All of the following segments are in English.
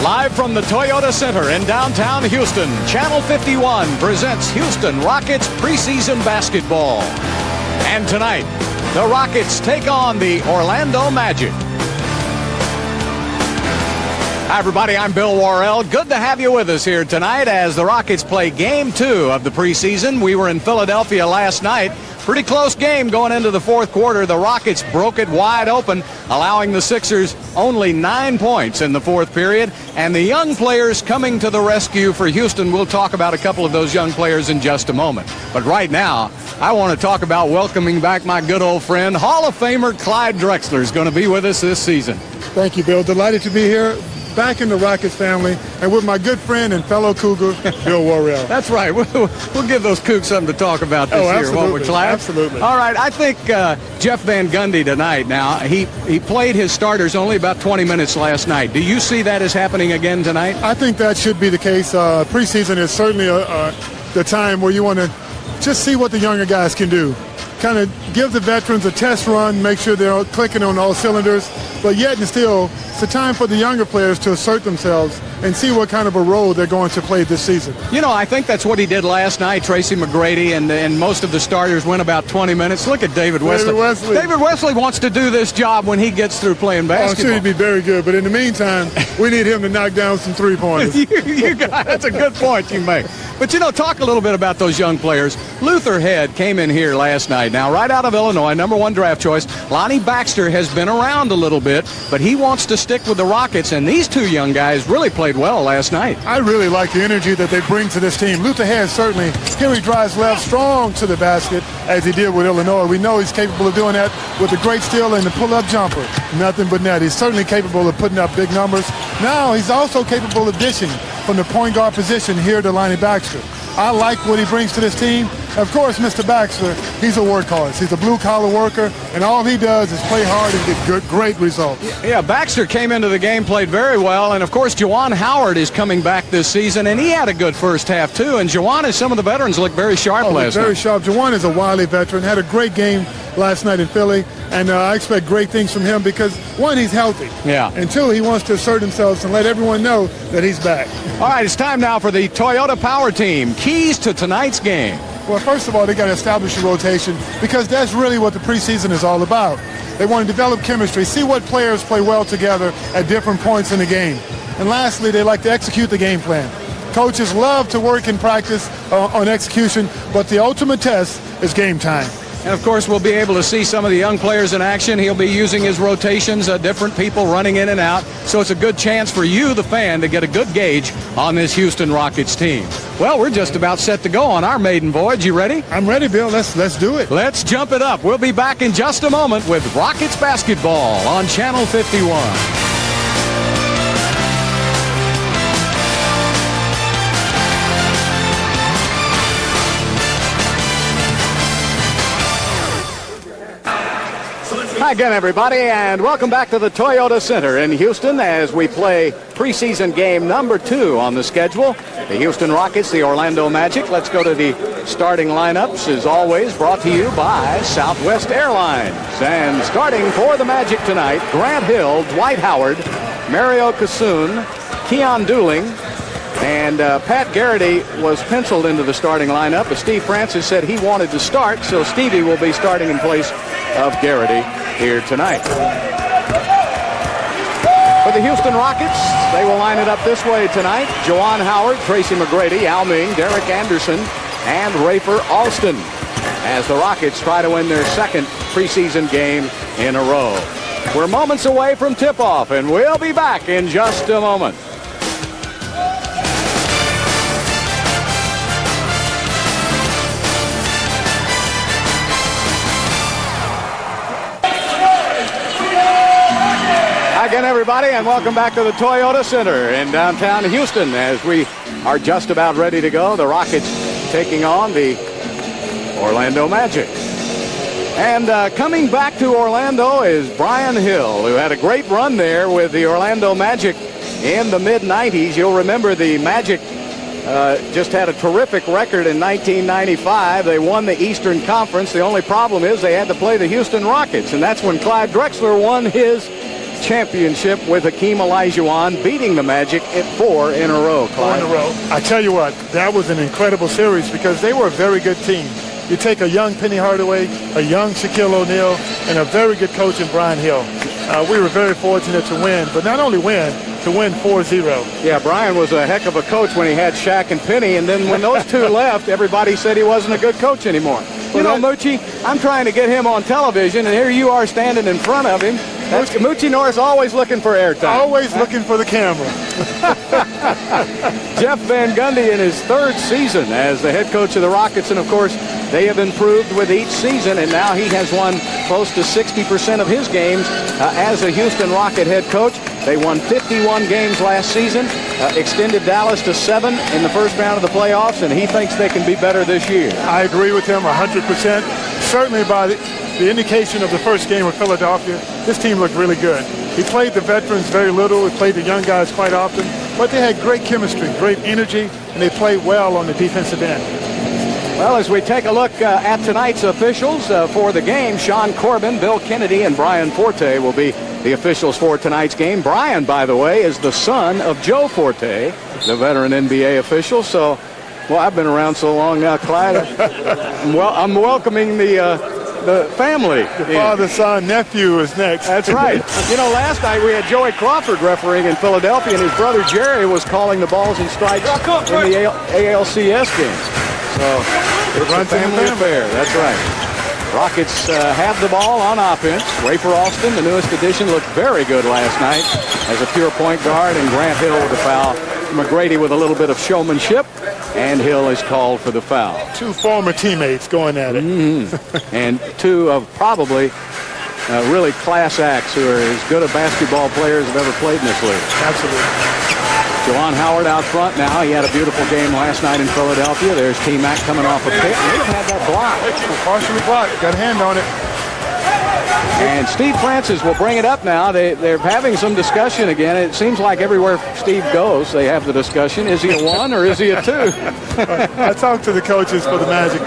Live from the Toyota Center in downtown Houston, Channel 51 presents Houston Rockets preseason basketball. And tonight, the Rockets take on the Orlando Magic. Hi, everybody. I'm Bill Worrell. Good to have you with us here tonight as the Rockets play Game 2 of the preseason. We were in Philadelphia last night. Pretty close game going into the fourth quarter. The Rockets broke it wide open, allowing the Sixers only 9 points in the fourth period. And the young players coming to the rescue for Houston. We'll talk about a couple of those young players in just a moment. But right now, I want to talk about welcoming back my good old friend, Hall of Famer Clyde Drexler is going to be with us this season. Thank you, Bill. Delighted to be here, back in the Rockets family, and with my good friend and fellow Cougar, Bill Worrell. That's right. We'll give those Cougs something to talk about this year, won't we, Clyde? Absolutely. All right, I think Jeff Van Gundy tonight now, he played his starters only about 20 minutes last night. Do you see that as happening again tonight? I think that should be the case. Preseason is certainly the time where you want to just see what the younger guys can do. Kind of give the veterans a test run, make sure they're clicking on all cylinders, but yet and still, it's a time for the younger players to assert themselves and see what kind of a role they're going to play this season. You know, I think that's what he did last night. Tracy McGrady and most of the starters went about 20 minutes. Look at David Wesley. David Wesley wants to do this job when he gets through playing basketball. I'm sure he'd be very good, but in the meantime, we need him to knock down some three-pointers. That's a good point you make. But, you know, talk a little bit about those young players. Luther Head came in here last night. Now, right out of Illinois, #1 draft choice. Lonnie Baxter has been around a little bit, but he wants to stick with the Rockets, and these two young guys really played well last night. I really like the energy that they bring to this team. Luther Head certainly, here he drives left strong to the basket, as he did with Illinois. We know he's capable of doing that with a great steal and the pull-up jumper. Nothing but net. He's certainly capable of putting up big numbers. Now, he's also capable of dishing from the point guard position here to Lonnie Baxter. I like what he brings to this team. Of course, Mr. Baxter, he's a workhorse. He's a blue-collar worker, and all he does is play hard and get great results. Yeah, Baxter came into the game, played very well, and, of course, Juwan Howard is coming back this season, and he had a good first half, too, and Juwan, as some of the veterans, looked very sharp last night. Very sharp. Juwan is a wily veteran, had a great game last night in Philly, and I expect great things from him because, one, he's healthy. Yeah. And two, he wants to assert himself and let everyone know that he's back. All right, it's time now for the Toyota Power Team. Keys to tonight's game. Well, first of all, they got to establish a rotation because that's really what the preseason is all about. They want to develop chemistry, see what players play well together at different points in the game. And lastly, they like to execute the game plan. Coaches love to work in practice on execution, but the ultimate test is game time. And, of course, we'll be able to see some of the young players in action. He'll be using his rotations, different people running in and out. So it's a good chance for you, the fan, to get a good gauge on this Houston Rockets team. Well, we're just about set to go on our maiden voyage. You ready? I'm ready, Bill. Let's do it. Let's jump it up. We'll be back in just a moment with Rockets basketball on Channel 51. Hi again, everybody, and welcome back to the Toyota Center in Houston as we play preseason game #2 on the schedule. The Houston Rockets, the Orlando Magic. Let's go to the starting lineups, as always, brought to you by Southwest Airlines. And starting for the Magic tonight, Grant Hill, Dwight Howard, Mario Kassoun, Keon Dooling, and Pat Garrity was penciled into the starting lineup, but Steve Francis said he wanted to start, so Stevie will be starting in place of Garrity here tonight. For the Houston Rockets, they will line it up this way tonight. Juwan Howard, Tracy McGrady, Yao Ming, Derek Anderson, and Rafer Alston as the Rockets try to win their second preseason game in a row. We're moments away from tip-off, and we'll be back in just a moment. Again, everybody, and welcome back to the Toyota Center in downtown Houston as we are just about ready to go. The Rockets taking on the Orlando Magic. And coming back to Orlando is Brian Hill, who had a great run there with the Orlando Magic in the mid-90s. You'll remember the Magic just had a terrific record in 1995. They won the Eastern Conference. The only problem is they had to play the Houston Rockets, and that's when Clyde Drexler won his championship with Hakeem Olajuwon, beating the Magic at 4 in a row. Clyde. 4 in a row. I tell you what, that was an incredible series because they were a very good team. You take a young Penny Hardaway, a young Shaquille O'Neal, and a very good coach in Brian Hill. We were very fortunate to win, but not only win, to win 4-0. Yeah, Brian was a heck of a coach when he had Shaq and Penny, and then when those two left, everybody said he wasn't a good coach anymore. You know, Moochie, I'm trying to get him on television, and here you are standing in front of him. That's Moochie Norris always looking for airtime. Always looking for the camera. Jeff Van Gundy in his 3rd season as the head coach of the Rockets, and of course, they have improved with each season, and now he has won close to 60% of his games as a Houston Rocket head coach. They won 51 games last season, extended Dallas to 7 in the first round of the playoffs, and he thinks they can be better this year. I agree with him 100%. Certainly by the indication of the first game with Philadelphia, this team looked really good. He played the veterans very little. He played the young guys quite often, but they had great chemistry, great energy, and they played well on the defensive end. Well, as we take a look at tonight's officials for the game, Sean Corbin, Bill Kennedy, and Brian Forte will be the officials for tonight's game. Brian, by the way, is the son of Joe Forte, the veteran NBA official. So, well, I've been around so long now, Clyde. I'm welcoming the family. The father, son, nephew is next. That's right. You know, last night we had Joey Crawford refereeing in Philadelphia, and his brother Jerry was calling the balls and strikes in the ALCS game. So it's a family affair. That's right. Rockets have the ball on offense. Rafer Alston, the newest addition, looked very good last night as a pure point guard, and Grant Hill with the foul. McGrady with a little bit of showmanship, and Hill is called for the foul. 2 former teammates going at it. And 2 of probably really class acts who are as good a basketball players as have ever played in this league. Absolutely. Juwan Howard out front now. He had a beautiful game last night in Philadelphia. There's T-Mac coming off a pick. He had that block. Partially blocked. Got a hand on it. And Steve Francis will bring it up now. They're having some discussion again. It seems like everywhere Steve goes, they have the discussion. Is he a 1 or is he a 2? I talked to the coaches for the Magic,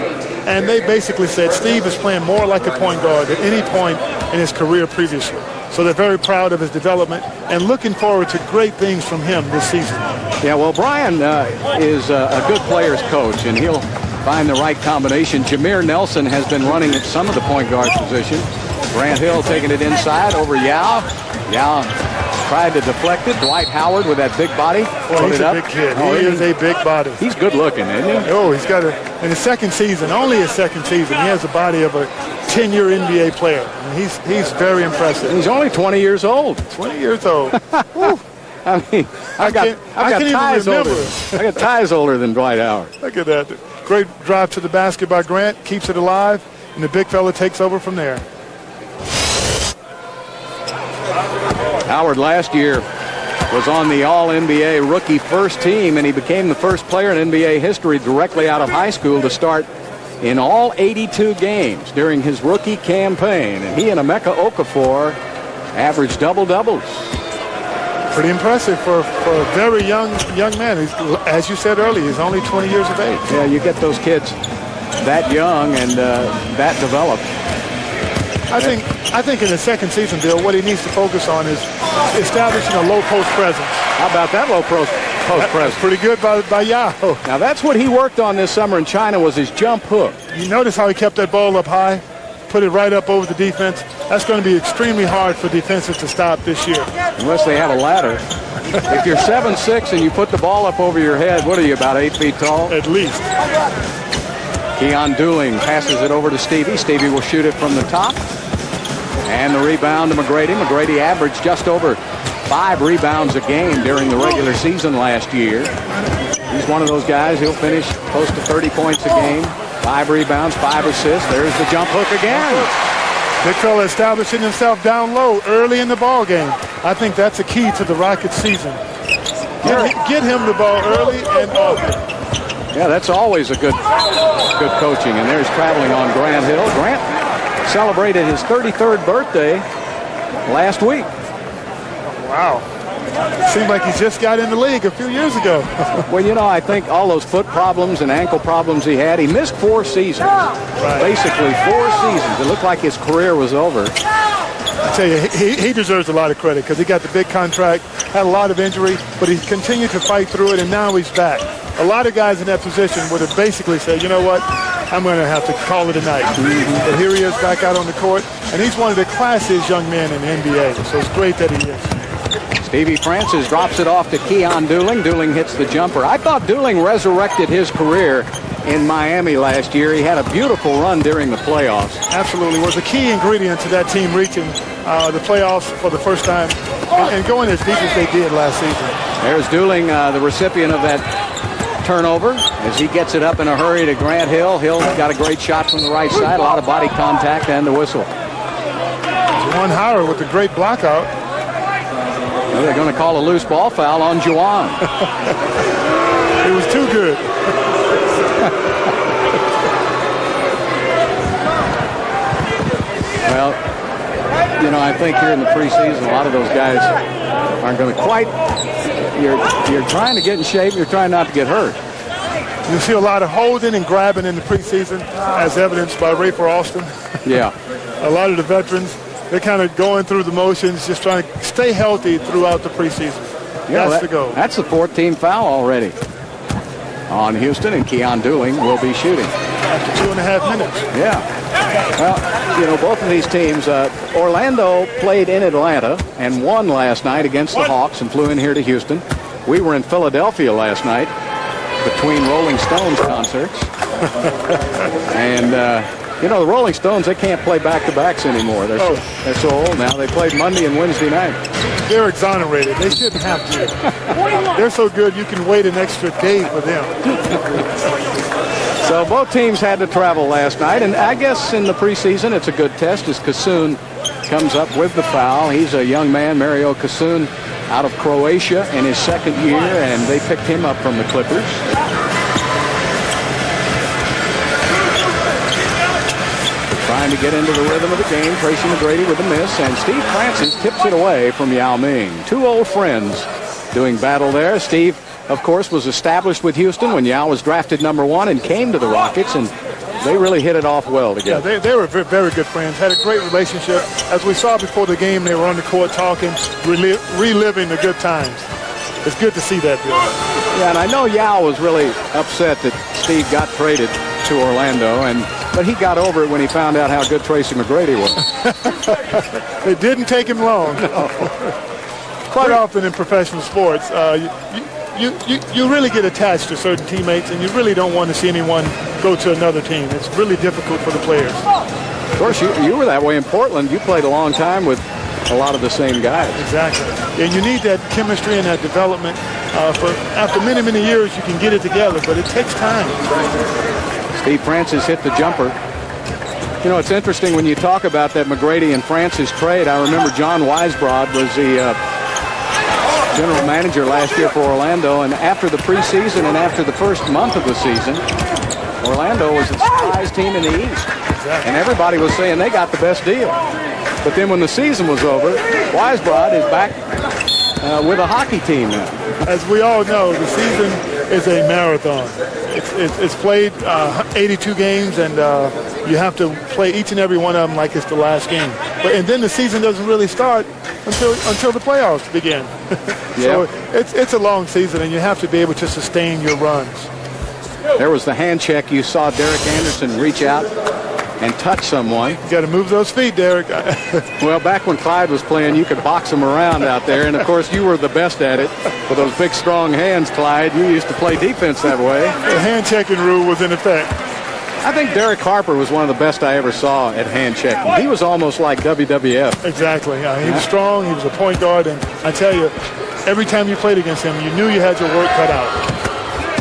and they basically said Steve is playing more like a point guard at any point in his career previously. So they're very proud of his development and looking forward to great things from him this season. Yeah, well, Brian is a good player's coach, and he'll find the right combination. Jameer Nelson has been running at some of the point guard position. Grant Hill taking it inside over Yao. Yao tried to deflect it. Dwight Howard with that big body. Well, he's a big kid. He is a big body. He's good looking, isn't he? Oh, he's got in his second season, only his second season, he has the body of a 10-year NBA player. And he's very impressive. He's only 20 years old. 20 years old. I mean, I got ties older than Dwight Howard. Look at that. Great drive to the basket by Grant. Keeps it alive. And the big fella takes over from there. Howard last year was on the All-NBA rookie first team, and he became the first player in NBA history directly out of high school to start in all 82 games during his rookie campaign. And he and Emeka Okafor averaged double-doubles. Pretty impressive for a very young man. He's, as you said earlier, he's only 20 years of age. Yeah, you get those kids that young and that developed. I think in the second season, Bill, what he needs to focus on is establishing a low post presence. How about that low post presence? Pretty good by Yao. Now that's what he worked on this summer in China, was his jump hook. You notice how he kept that ball up high, put it right up over the defense. That's going to be extremely hard for defenses to stop this year. Unless they have a ladder. If you're 7'6" and you put the ball up over your head, what are you, about 8 feet tall? At least. Keon Dooling passes it over to Stevie. Stevie will shoot it from the top. And the rebound to McGrady. McGrady averaged just over 5 rebounds a game during the regular season last year. He's one of those guys, he'll finish close to 30 points a game. 5 rebounds, 5 assists. There's the jump hook again. Big fella establishing himself down low early in the ball game. I think that's a key to the Rockets season. Get him the ball early and often. Yeah, that's always a good coaching. And there's traveling on Grant Hill. Grant celebrated his 33rd birthday last week. Wow. Seemed like he just got in the league a few years ago. Well, you know, I think all those foot problems and ankle problems he had, he missed 4 seasons. Right. Basically 4 seasons. It looked like his career was over. tell you, he deserves a lot of credit because he got the big contract, had a lot of injury, but he continued to fight through it, and now he's back. A lot of guys in that position would have basically said, you know what, I'm going to have to call it a night. But here he is back out on the court, and he's one of the classiest young men in the NBA, so it's great that he is. Stevie Francis drops it off to Keon Dooling. Dooling hits the jumper. I thought Dooling resurrected his career in Miami last year. He had a beautiful run during the playoffs. Absolutely. Was a key ingredient to that team reaching the playoffs for the first time and going as deep as they did last season. There's Dooling, the recipient of that turnover, as he gets it up in a hurry to Grant Hill. Hill got a great shot from the right side, a lot of body contact and the whistle. Juwan Howard with a great block out. Well, they're going to call a loose ball foul on Juwan. It was too good. Well, you know, I think here in the preseason, a lot of those guys aren't going to quite. You're trying to get in shape. You're trying not to get hurt. You see a lot of holding and grabbing in the preseason, as evidenced by Rafer Alston. Yeah. A lot of the veterans, they're kind of going through the motions, just trying to stay healthy throughout the preseason. Yeah, that's the goal. That's the 14th foul already on Houston, and Keon Dooling will be shooting. After 2.5 minutes. Yeah. Well, you know, both of these teams, Orlando played in Atlanta and won last night against the Hawks and flew in here to Houston. We were in Philadelphia last night between Rolling Stones concerts. And, you know, the Rolling Stones, they can't play back-to-backs anymore. They're so old now. They played Monday and Wednesday night. They're exonerated. They shouldn't have to. They're so good you can wait an extra day for them. So both teams had to travel last night, and I guess in the preseason it's a good test as Kassoun comes up with the foul. He's a young man, Mario Kassoun, out of Croatia in his second year, and they picked him up from the Clippers. Trying to get into the rhythm of the game. Tracy McGrady with a miss, and Steve Francis tips it away from Yao Ming. Two old friends doing battle there. Steve, of course, was established with Houston when Yao was drafted #1 and came to the Rockets, and they really hit it off well together. Yeah, they were very good friends, had a great relationship. As we saw before the game, they were on the court talking, reliving the good times. It's good to see that, Bill. Yeah, and I know Yao was really upset that Steve got traded to Orlando, but he got over it when he found out how good Tracy McGrady was. It didn't take him long. No. Quite often in professional sports, you really get attached to certain teammates, and you really don't want to see anyone go to another team. It's really difficult for the players. Of course, you were that way in Portland. You played a long time with a lot of the same guys. Exactly. And you need that chemistry and that development. After many, many years, you can get it together, but it takes time. Steve Francis hit the jumper. You know, it's interesting when you talk about that McGrady and Francis trade. I remember John Weisbrod was the general manager last year for Orlando, and after the preseason and after the first month of the season, Orlando was the surprise team in the East. Exactly. And everybody was saying they got the best deal. But then when the season was over, Weisbrod is back with a hockey team now. As we all know, the season is a marathon. It's played 82 games, and you have to play each and every one of them like it's the last game. And then the season doesn't really start until the playoffs begin. So it's a long season, and you have to be able to sustain your runs. There was the hand check. You saw Derek Anderson reach out and touch someone. You got to move those feet, Derek. Well, back when Clyde was playing, you could box him around out there, and of course you were the best at it with those big, strong hands, Clyde. You used to play defense that way. The hand checking rule was in effect. I think Derek Harper was one of the best I ever saw at hand checking. He was almost like WWF. Exactly. He was strong. He was a point guard, and I tell you, every time you played against him, you knew you had your work cut out.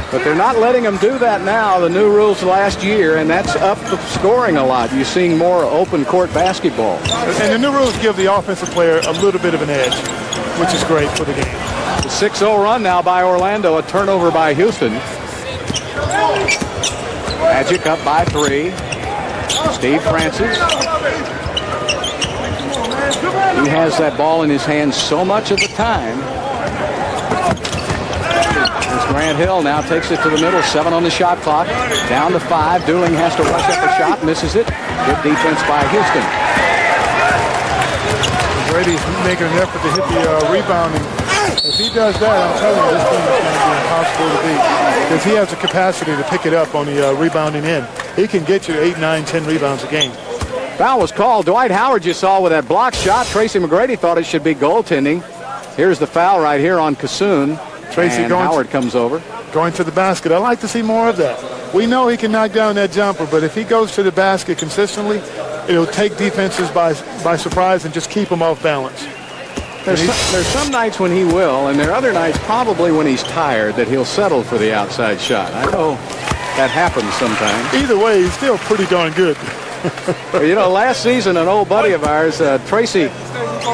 But they're not letting them do that now. The new rules last year, and that's up the scoring a lot. You're seeing more open court basketball. And the new rules give the offensive player a little bit of an edge, which is great for the game. The 6-0 run now by Orlando, a turnover by Houston. Magic up by 3. Steve Francis. He has that ball in his hands so much of the time. Grant Hill now takes it to the middle. 7 on the shot clock. Down to 5. Dooling has to rush up a shot. Misses it. Good defense by Houston. McGrady's making an effort to hit the rebounding. If he does that, I'm telling you, this team is going to be impossible to beat because he has the capacity to pick it up on the rebounding end. He can get you 8, 9, 10 rebounds a game. Foul was called. Dwight Howard, you saw with that block shot. Tracy McGrady thought it should be goaltending. Here's the foul right here on Kassoon. Tracy Howard comes over. Going to the basket. I like to see more of that. We know he can knock down that jumper, but if he goes to the basket consistently, it'll take defenses by surprise and just keep them off balance. There's some nights when he will, and there are other nights probably when he's tired that he'll settle for the outside shot. I know that happens sometimes. Either way, he's still pretty darn good. You know, last season, an old buddy of ours, Tracy,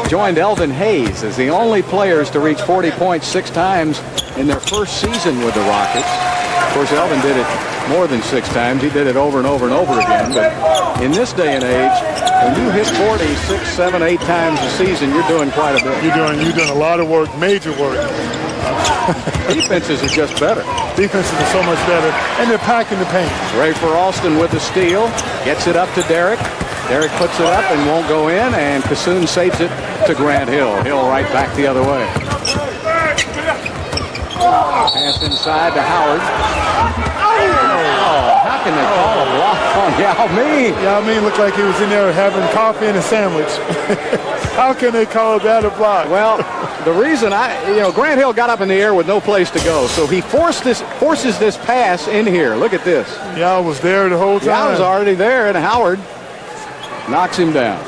joined Elvin Hayes as the only players to reach 40 points 6 times in their first season with the Rockets. Of course, Elvin did it more than 6 times. He did it over and over and over again. But in this day and age, when you hit 40 6, 7, 8 times a season, you're doing quite a bit. You're doing a lot of work, major work. Defenses are just better. Defenses are so much better, and they're packing the paint. Ray for Alston with the steal, gets it up to Derek. Derek puts it up and won't go in, and Kassoon saves it to Grant Hill. Hill right back the other way. Pass inside to Howard. Oh, how can they call a block on Yao17p? Yao17p looked like he was in there having coffee and a sandwich. How can they call that a block? Well, the reason Grant Hill got up in the air with no place to go, so he forces this pass in here. Look at this. Yao was there the whole time. Yao was already there, and Howard knocks him down.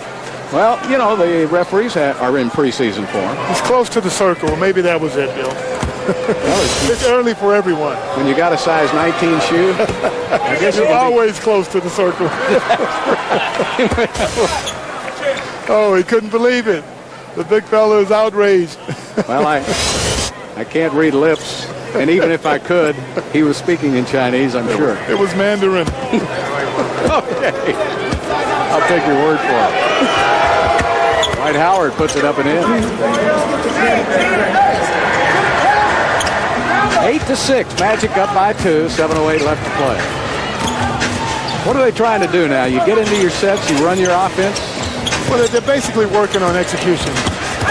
Well, you know, the referees are in preseason form. He's close to the circle. Maybe that was it, Bill. Well, it's early for everyone. When you got a size 19 shoe, I guess you're always close to the circle. Oh, he couldn't believe it. The big fella is outraged. Well, I can't read lips, and even if I could, he was speaking in Chinese, I'm sure. It was Mandarin. Okay. I'll take your word for it. Dwight Howard puts it up and in. 8-6, Magic up by 2, 7:08 left to play. What are they trying to do now? You get into your sets, you run your offense? Well, they're basically working on execution.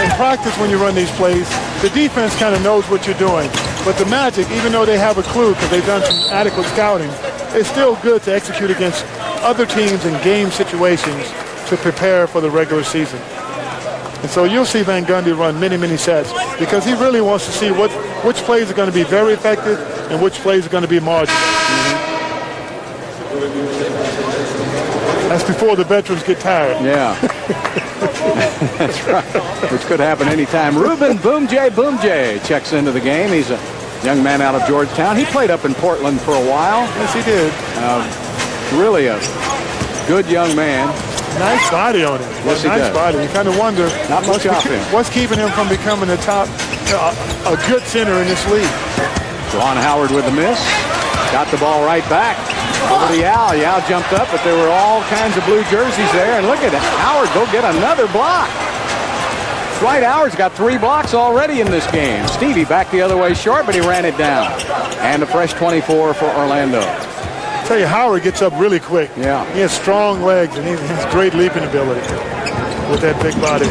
In practice, when you run these plays, the defense kind of knows what you're doing. But the Magic, even though they have a clue because they've done some adequate scouting, it's still good to execute against other teams in game situations to prepare for the regular season. And so you'll see Van Gundy run many, many sets because he really wants to see which plays are going to be very effective and which plays are going to be marginal. That's before the veterans get tired. Yeah. That's right. Which could happen anytime. Ruben Boomjay checks into the game. He's a young man out of Georgetown. He played up in Portland for a while. Yes, he did. Really a good young man. Nice body on him. Yes, nice body. You kind of wonder not much offense. What's keeping him from becoming a good center in this league. Ron Howard with the miss. Got the ball right back. Over to Yao. Yao jumped up, but there were all kinds of blue jerseys there. And look at it. Howard go get another block. Dwight Howard's got 3 blocks already in this game. Stevie back the other way short, but he ran it down. And a fresh 24 for Orlando. I tell you, Howard gets up really quick. Yeah. He has strong legs, and he has great leaping ability with that big body.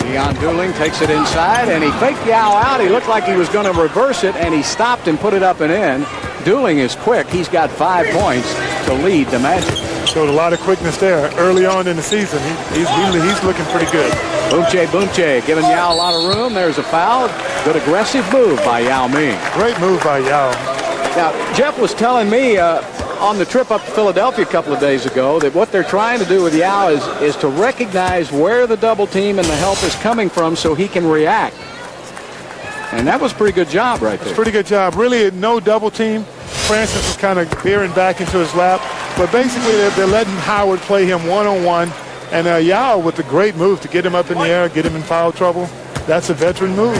Deion Dooling takes it inside, and he faked Yao out. He looked like he was going to reverse it, and he stopped and put it up and in. Dooling is quick. He's got 5 points to lead the Magic. Showed a lot of quickness there early on in the season. He's looking pretty good. Boomjay giving Yao a lot of room. There's a foul. Good aggressive move by Yao17p. Great move by Yao. Now, Jeff was telling me on the trip up to Philadelphia a couple of days ago that what they're trying to do with Yao is to recognize where the double team and the help is coming from so he can react. And that was a pretty good job right there. It's a pretty good job. Really, no double team. Francis was kind of veering back into his lap. But basically, they're letting Howard play him one-on-one. And Yao with a great move to get him up in the air, get him in foul trouble. That's a veteran move.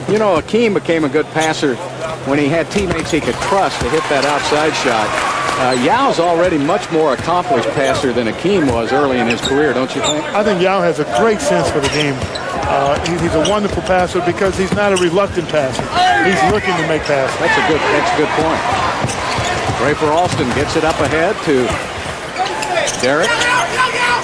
You know, Akeem became a good passer when he had teammates he could trust to hit that outside shot. Yao's already much more accomplished passer than Akeem was early in his career, don't you think? I think Yao has a great sense for the game. He's a wonderful passer because he's not a reluctant passer. He's looking to make passes. That's a good point. Ray for Alston gets it up ahead to Derek.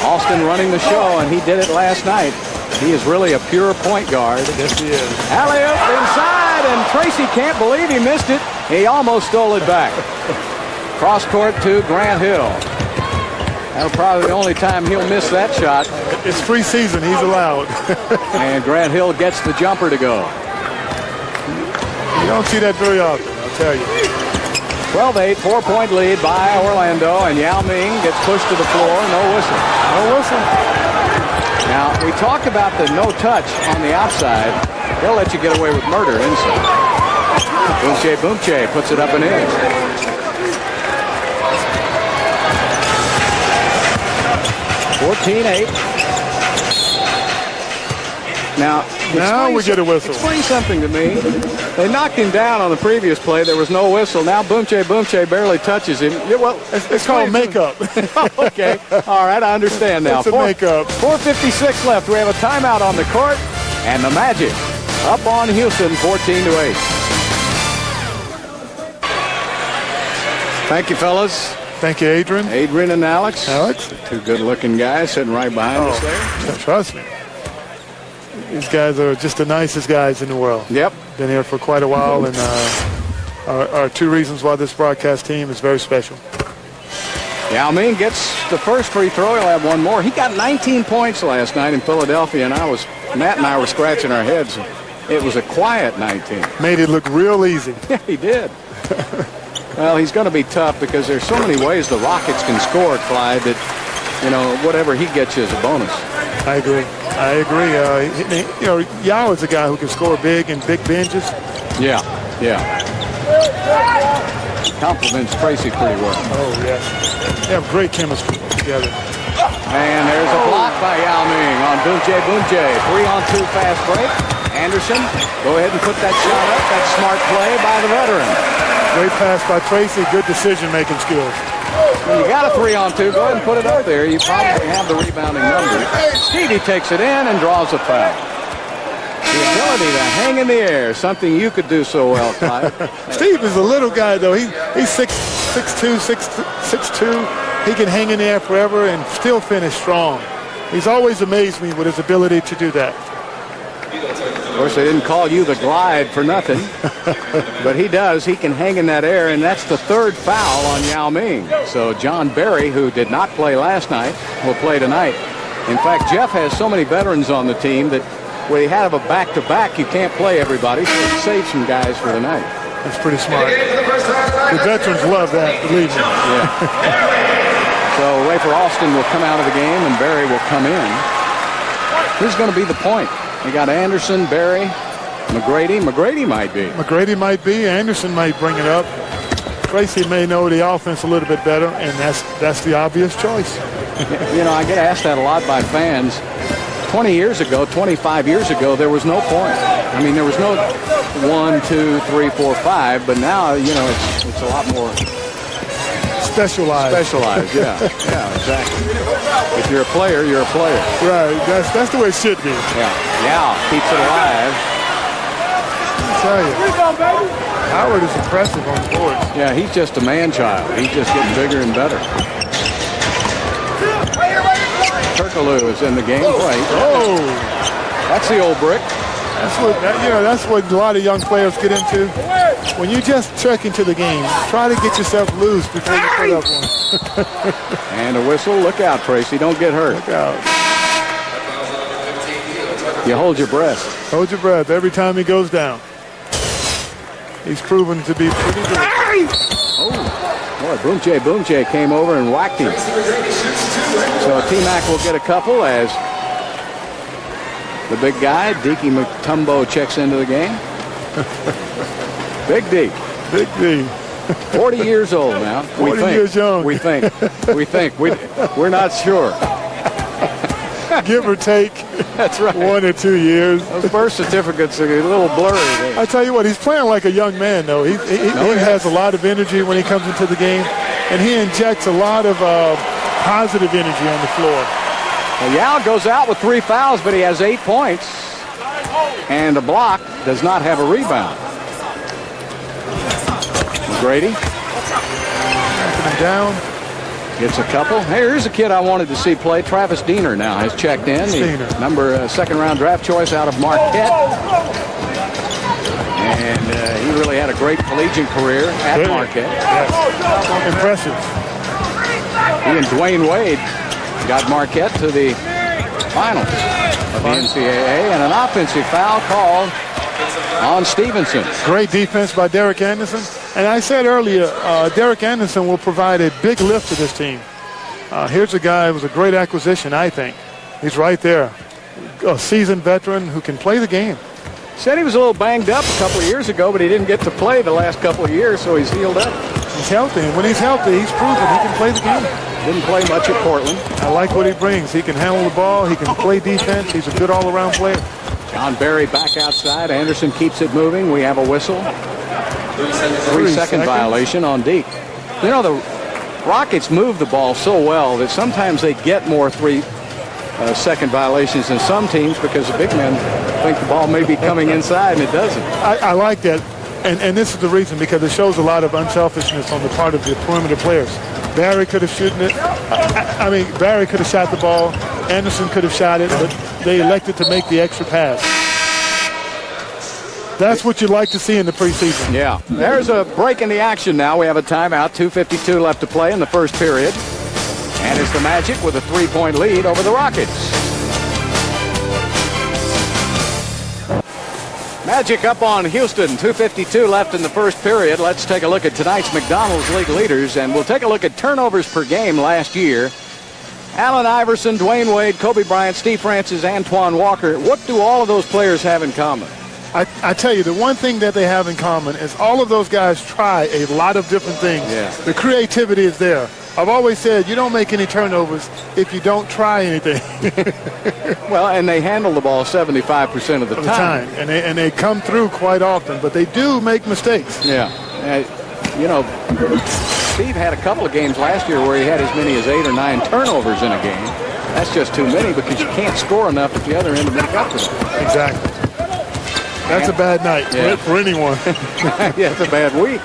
Austin running the show, and he did it last night. He is really a pure point guard. Yes, he is. Alley-oop inside, and Tracy can't believe he missed it. He almost stole it back. Cross court to Grant Hill. That'll probably be the only time he'll miss that shot. It's preseason. He's allowed. And Grant Hill gets the jumper to go. You don't see that very often, I'll tell you. 12-8, 4-point lead by Orlando, and Yao Ming gets pushed to the floor. No whistle. No whistle. Now, we talked about the no touch on the outside. They'll let you get away with murder inside. Boomche puts it up and in. (14-8). Now we get a whistle. Explain something to me. They knocked him down on the previous play. There was no whistle. Now Boomche barely touches him. Well, it's called makeup. Okay. All right, I understand now. It's a makeup. 4:56 left. We have a timeout on the court, and the Magic up on Houston, 14-8. Thank you, fellas. Thank you, Adrian. Adrian and Alex. Alex. Two good-looking guys sitting right behind us there. Trust me. These guys are just the nicest guys in the world. Yep. Been here for quite a while, and are two reasons why this broadcast team is very special. Yao Ming gets the first free throw. He'll have one more. He got 19 points last night in Philadelphia, and Matt and I were scratching our heads. It was a quiet 19. Made it look real easy. Yeah, he did. Well, he's going to be tough because there's so many ways the Rockets can score, Clyde, that, whatever he gets you is a bonus. I agree. Yao is a guy who can score big and big binges. Yeah. Compliments Tracy pretty well. Oh, yes. They have great chemistry together. And there's a block by Yao Ming on Boomche. 3-on-2 fast break. Anderson, go ahead and put that shot up. That's smart play by the veteran. Great pass by Tracy. Good decision-making skills. When you got a 3-on-2, go ahead and put it up there. You probably have the rebounding number. Stevie takes it in and draws a foul. The ability to hang in the air, something you could do so well, Clyde. Steve is a little guy, though. He's 6'2", 6'2". He can hang in the air forever and still finish strong. He's always amazed me with his ability to do that. Of course, they didn't call you the Glide for nothing, but he does. He can hang in that air, and that's the third foul on Yao Ming. So John Barry, who did not play last night, will play tonight. In fact, Jeff has so many veterans on the team that when you have a back-to-back, you can't play everybody, so it saves some guys for the night. That's pretty smart. The veterans love that, believe me. Yeah. So Rafer Alston will come out of the game, and Barry will come in. Who's going to be the point? We got Anderson, Barry, McGrady. McGrady might be. McGrady might be. Anderson might bring it up. Tracy may know the offense a little bit better, and that's the obvious choice. I get asked that a lot by fans. 20 years ago, 25 years ago, there was no point. I mean, there was no 1, 2, 3, 4, 5, but now, it's a lot more specialized, yeah, exactly. If you're a player, you're a player. Right, that's the way it should be. Yeah, keeps it alive. I'll tell you, Howard is impressive on the board. Yeah, he's just a man-child. He's just getting bigger and better. Turkaloo is in the game. Oh, that's the old brick. That's what a lot of young players get into. When you just check into the game, try to get yourself loose before you put up one. And a whistle. Look out, Tracy. Don't get hurt. Look out. You hold your breath. Hold your breath every time he goes down. He's proven to be pretty good. Oh, boy, Boomche came over and whacked him. So T-Mac will get a couple as the big guy, Deke Mutombo, checks into the game. Big D. 40 years old now. 40 years young. We think. We're not sure. Give or take. That's right. 1 or 2 years. Those birth certificates are a little blurry there. I tell you what, he's playing like a young man, though. He has a lot of energy when he comes into the game, and he injects a lot of positive energy on the floor. Well, Yao goes out with 3 fouls, but he has 8 points and a block. Does not have a rebound. McGrady. Knocking him down. Gets a couple. Hey, here's a kid I wanted to see play. Travis Diener now has checked in. Second-round draft choice out of Marquette. And he really had a great collegiate career at Marquette. Yes. Impressive. He and Dwayne Wade got Marquette to the finals of the NCAA, and an offensive foul called on Stevenson. Great defense by Derek Anderson. And I said earlier, Derek Anderson will provide a big lift to this team. Here's a guy who was a great acquisition, I think. He's right there. A seasoned veteran who can play the game. Said he was a little banged up a couple of years ago, but he didn't get to play the last couple of years, so he's healed up. He's healthy, and when he's healthy, he's proven he can play the game. Didn't play much at Portland. I like what he brings. He can handle the ball. He can play defense. He's a good all-around player. John Barry back outside. Anderson keeps it moving. We have a whistle. 3-second violation on Deke. You know, the Rockets move the ball so well that sometimes they get more 3-second violations than some teams because the big men think the ball may be coming inside and it doesn't. I like that. And this is the reason, because it shows a lot of unselfishness on the part of the perimeter players. Barry could have shot it. Barry could have shot the ball. Anderson could have shot it, but they elected to make the extra pass. That's what you'd like to see in the preseason. Yeah. There's a break in the action now. We have a timeout. 2:52 left to play in the first period. And it's the Magic with a 3-point lead over the Rockets. Magic up on Houston. 2:52 left in the first period. Let's take a look at tonight's McDonald's League leaders, and we'll take a look at turnovers per game last year. Allen Iverson, Dwayne Wade, Kobe Bryant, Steve Francis, Antoine Walker. What do all of those players have in common? I tell you, the one thing that they have in common is all of those guys try a lot of different things. Yeah. The creativity is there. I've always said you don't make any turnovers if you don't try anything. Well, and they handle the ball 75% of the time. And they come through quite often, but they do make mistakes. Yeah. You know, Steve had a couple of games last year where he had as many as 8 or 9 turnovers in a game. That's just too many because you can't score enough at the other end to make up for it. Exactly. That's a bad night for anyone. Yeah, it's a bad week.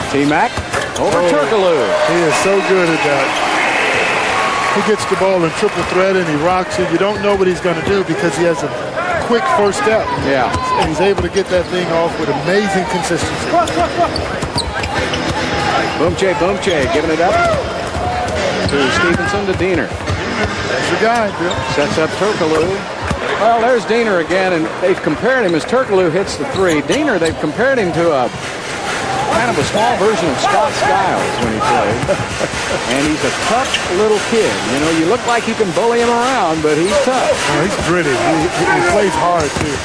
T-Mac over Turkoglu. He is so good at that. He gets the ball in triple threat and he rocks it. You don't know what he's going to do because he has a quick first step. Yeah. And he's able to get that thing off with amazing consistency. Boomche giving it up to Stevenson to Diener. That's your guy, Bill. Sets up Turkoglu. Well, there's Diener again, and they've compared him as Turkoglu hits the three. Diener, they've compared him to a kind of a small version of Scott Skiles when he played. And he's a tough little kid. You know, you look like you can bully him around, but he's tough. Oh, he's gritty. He plays hard, too.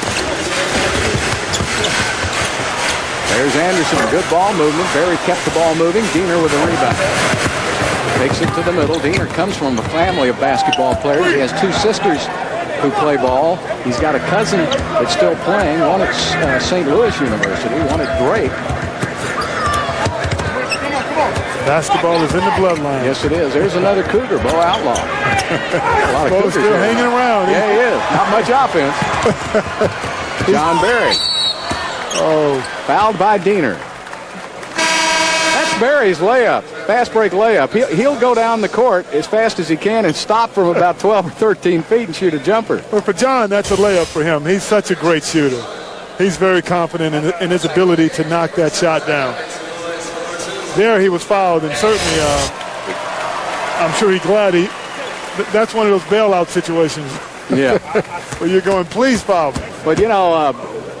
There's Anderson. Good ball movement. Barry kept the ball moving. Diener with a rebound. Takes it to the middle. Diener comes from a family of basketball players. He has 2 sisters who play ball. He's got a cousin that's still playing, one at St. Louis University, one at Drake. Basketball is in the bloodline. Yes, it is. There's another Cougar, Bo Outlaw. A lot of Bo's Cougars still hanging around. Yeah, he is. Not much offense. John Barry. Oh. Fouled by Diener. That's Barry's layup. Fast break layup. He'll go down the court as fast as he can and stop from about 12 or 13 feet and shoot a jumper. Well, for John, that's a layup for him. He's such a great shooter. He's very confident in his ability to knock that shot down. There he was fouled, and certainly I'm sure he's glad that's one of those bailout situations. Yeah. Where you're going, please foul me. But, you know,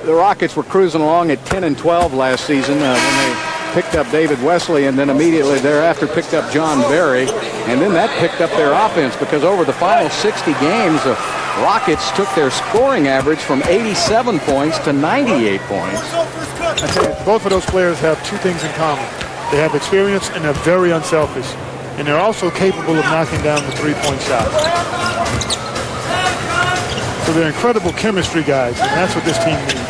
the Rockets were cruising along at 10-12 last season when they picked up David Wesley, and then immediately thereafter picked up John Barry, and then that picked up their offense because over the final 60 games, the Rockets took their scoring average from 87 points to 98 points. I tell you, both of those players have 2 things in common. They have experience and they're very unselfish, and they're also capable of knocking down the 3-point shot. So they're incredible chemistry guys, and that's what this team needs.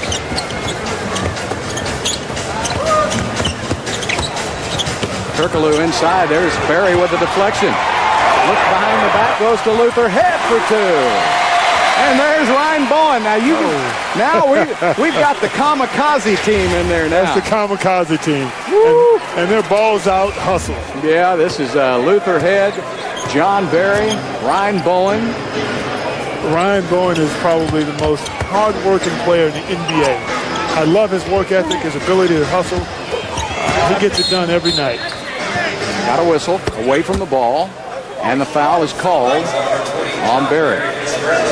Turkoglu inside. There's Barry with the deflection. Look behind the back, goes to Luther. Head for 2. And there's Ryan Bowen. Now we've got the kamikaze team in there now. That's the kamikaze team. And their balls out hustle. Yeah, this is Luther Head, John Berry, Ryan Bowen. Ryan Bowen is probably the most hard-working player in the NBA. I love his work ethic, his ability to hustle. He gets it done every night. Got a whistle away from the ball, and the foul is called on Berry.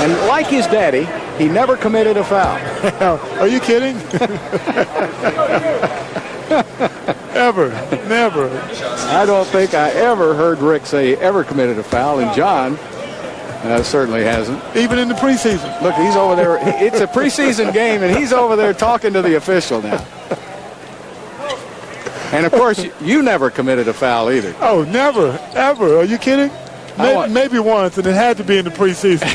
And like his daddy, he never committed a foul. Are you kidding? Ever. Never. I don't think I ever heard Rick say he ever committed a foul, and John certainly hasn't. Even in the preseason. Look, he's over there. It's a preseason game, and he's over there talking to the official now. And, of course, you never committed a foul either. Oh, never, ever. Are you kidding? Maybe once, and it had to be in the preseason.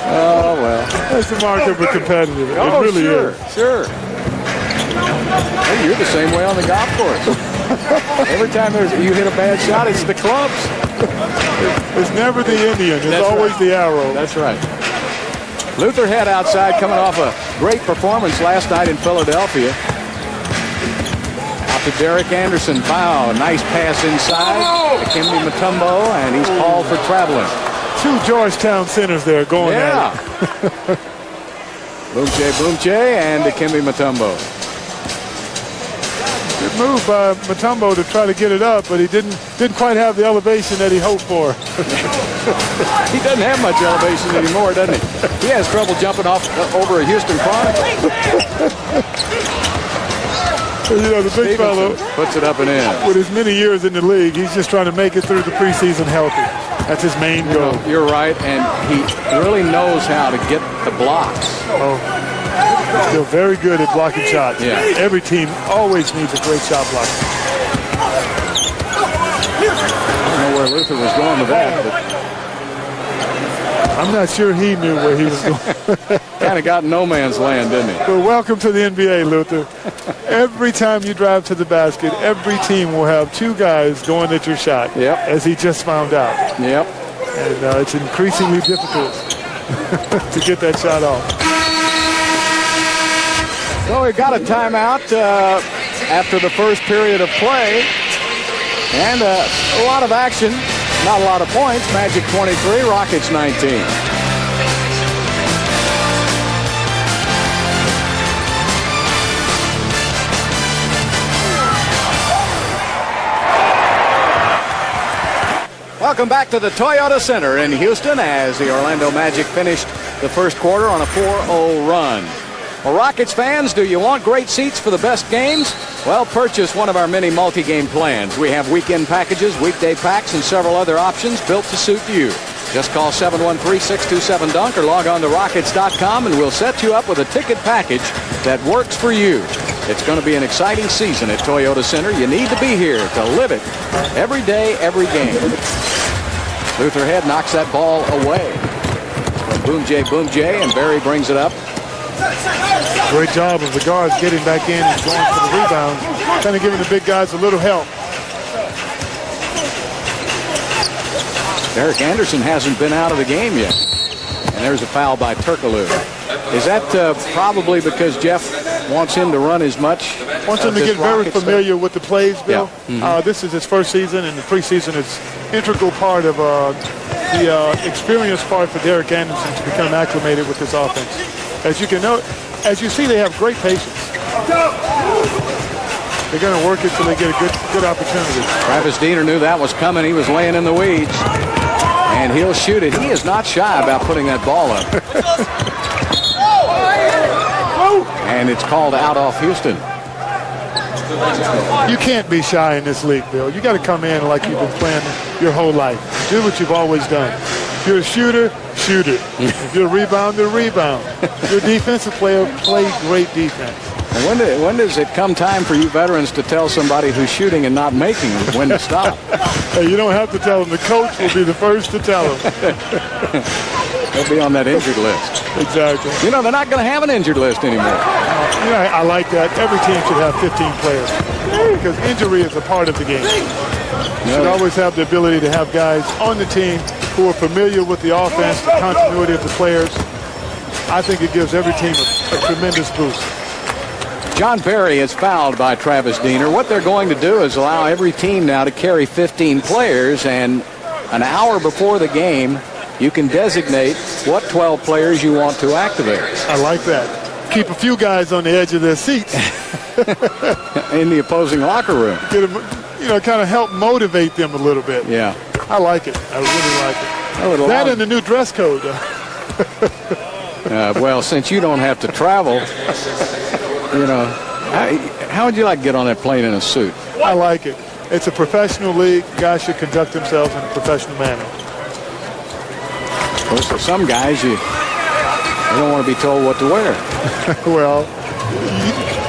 Oh, well. That's the mark of a competitive. It really is. Sure. Hey, you're the same way on the golf course. Every time you hit a bad shot, it's the clubs. It's never the Indian. It's always the arrow. That's right. Luther Head outside, coming off a great performance last night in Philadelphia. Out to Derek Anderson. Wow, nice pass inside. Dikembe Mutombo, and he's called for traveling. Two Georgetown centers there going at it. Boom Jay, and Dikembe Mutombo. Good move by Mutombo to try to get it up, but he didn't quite have the elevation that he hoped for. He doesn't have much elevation anymore, doesn't he? He has trouble jumping off over a Houston Chronicle. You know, the big fellow puts it up and in. With as many years in the league, he's just trying to make it through the preseason healthy. That's his main goal. You're right, and he really knows how to get the blocks. Still very good at blocking shots. Yeah. Every team always needs a great shot blocker. I don't know where Luther was going with that, but I'm not sure he knew where he was going. kind of got in no man's land, didn't he? But welcome to the NBA, Luther. Every time you drive to the basket, every team will have two guys going at your shot. Yep. As he just found out. Yep. And it's increasingly difficult to get that shot off. So we got a timeout after the first period of play. And a lot of action, not a lot of points. Magic 23, Rockets 19. Welcome back to the Toyota Center in Houston as the Orlando Magic finished the first quarter on a 4-0 run. Well, Rockets fans, do you want great seats for the best games? Well, purchase one of our many multi-game plans. We have weekend packages, weekday packs, and several other options built to suit you. Just call 713-627-DUNK or log on to Rockets.com and we'll set you up with a ticket package that works for you. It's going to be an exciting season at Toyota Center. You need to be here to live it every day, every game. Luther Head knocks that ball away. Boom Jay, and Berry brings it up. Great job of the guards getting back in and going for the rebound, kind of giving the big guys a little help. Derek Anderson hasn't been out of the game yet. And there's a foul by Turkoglu. Is that probably because Jeff wants him to run as much? Wants him to get very familiar with the plays, Bill. Yeah. This is his first season, and the preseason is integral part of the experience part for Derek Anderson to become acclimated with this offense. As you can note, as you see, they have great patience. They're going to work it till they get a good opportunity. Travis Diener knew that was coming. He was laying in the weeds. And he'll shoot it. He is not shy about putting that ball up. And it's called out off Houston. You can't be shy in this league, Bill. You got to come in like you've been playing your whole life. Do what you've always done. If you're a shooter, shoot it. If you're a rebounder, rebound. If you're a defensive player, play great defense. And when does it come time for you veterans to tell somebody who's shooting and not making when to stop? Hey, you don't have to tell them. The coach will be the first to tell them. They'll be on that injured list. Exactly. You know, they're not going to have an injured list anymore. I like that. Every team should have 15 players because injury is a part of the game. You should always have the ability to have guys on the team who are familiar with the offense, the continuity of the players, I think it gives every team a tremendous boost. John Barry is fouled by Travis Diener. What they're going to do is allow every team now to carry 15 players, and an hour before the game, you can designate what 12 players you want to activate. I like that. Keep a few guys on the edge of their seats. In the opposing locker room. Get them, kind of help motivate them a little bit. Yeah. I like it. I really like it. That and the new dress code. Well, since you don't have to travel, how would you like to get on that plane in a suit? I like it. It's a professional league. Guys should conduct themselves in a professional manner. Of course, for some guys, they don't want to be told what to wear. Well,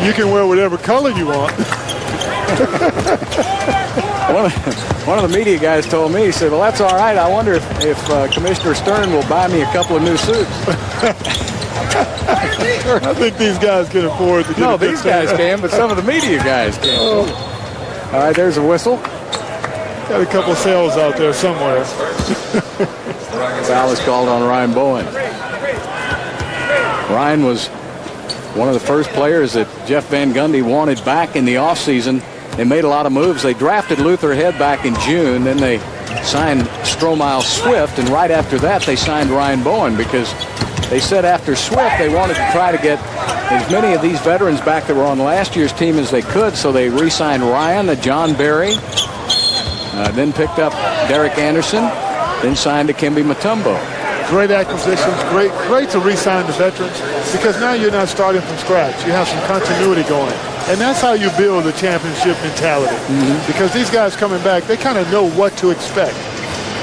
you can wear whatever color you want. One of the media guys told me, he said, well, that's all right. I wonder if Commissioner Stern will buy me a couple of new suits. I think these guys can afford to get No, these guys can, but some of the media guys can. Oh. All right, there's a whistle. Got a couple of sales out there somewhere. Foul is called on Ryan Bowen. Ryan was one of the first players that Jeff Van Gundy wanted back in the offseason. They made a lot of moves. They drafted Luther Head back in June. Then they signed Stromile Swift. And right after that, they signed Ryan Bowen because they said after Swift, they wanted to try to get as many of these veterans back that were on last year's team as they could. So they re-signed Ryan, John Barry, then picked up Derek Anderson, then signed Dikembe Mutombo. Great acquisitions. Great to re-sign the veterans because now you're not starting from scratch. You have some continuity going. And that's how you build a championship mentality. Because these guys coming back, they kind of know what to expect.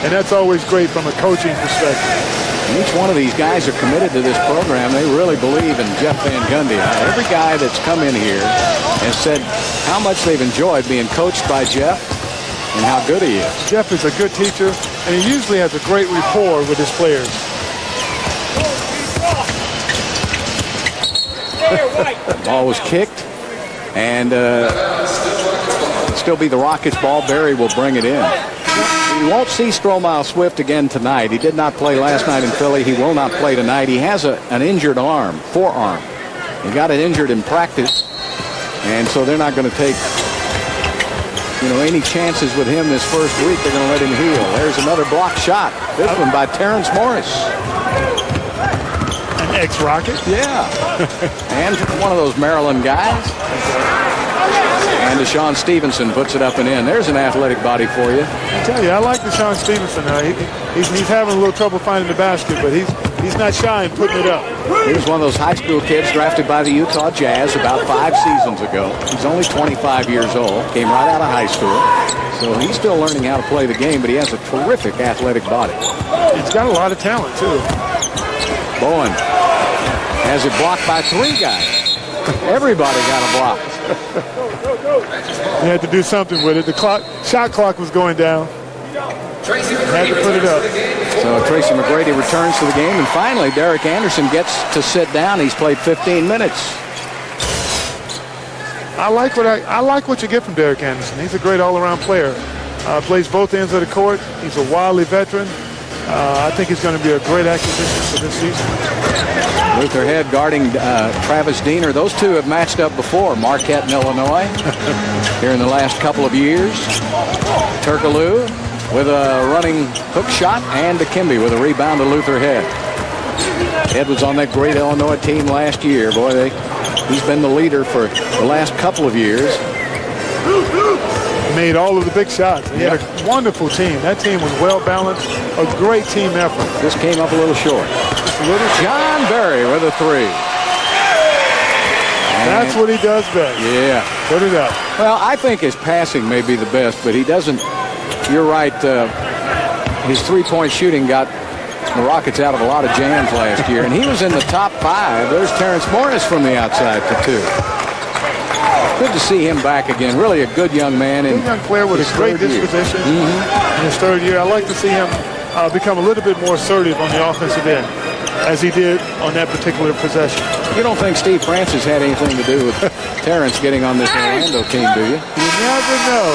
And that's always great from a coaching perspective. And each one of these guys are committed to this program. They really believe in Jeff Van Gundy. Every guy that's come in here has said how much they've enjoyed being coached by Jeff and how good he is. Jeff is a good teacher, and he usually has a great rapport with his players. The ball was kicked, and it'll still be the Rockets' ball. Barry will bring it in. You won't see Stromile Swift again tonight. He did not play last night in Philly. He will not play tonight. He has an injured forearm. He got it injured in practice, and so they're not going to take any chances with him this first week. They're going to let him heal. There's another block shot. This one by Terrence Morris. An ex-Rocket? Yeah. And one of those Maryland guys. And Deshaun Stevenson puts it up and in. There's an athletic body for you. I tell you, I like Deshaun Stevenson. He's having a little trouble finding the basket, but he's not shy in putting it up. He was one of those high school kids drafted by the Utah Jazz about 5 seasons ago. He's only 25 years old, came right out of high school. So he's still learning how to play the game, but he has a terrific athletic body. He's got a lot of talent, too. Bowen has it blocked by 3 guys. Everybody got a block. He had to do something with it. The shot clock was going down. Had to put it up. So Tracy McGrady returns to the game, and finally Derek Anderson gets to sit down. He's played 15 minutes. I like what you get from Derek Anderson. He's a great all-around player. Plays both ends of the court. He's a wily veteran. I think he's going to be a great acquisition for this season. Luther Head guarding Travis Diener. Those two have matched up before, Marquette and Illinois, here in the last couple of years. Turkoglu with a running hook shot, and Dikembe with a rebound to Luther Head. Head was on that great Illinois team last year. Boy, he's been the leader for the last couple of years. Made all of the big shots. He had a wonderful team. That team was well-balanced, a great team effort. This came up a little short. John Barry with a 3. That's what he does best. Yeah. Put it up. Well, I think his passing may be the best, but he doesn't. You're right. His three-point shooting got the Rockets out of a lot of jams last year, and he was in the top 5. There's Terrence Morris from the outside for 2. Good to see him back again. Really a good young man. Good young player with a great disposition in his 3rd year. I like to see him become a little bit more assertive on the offensive end, as he did on that particular possession. You don't think Steve Francis had anything to do with Terrence getting on this Orlando team, do you? You never know.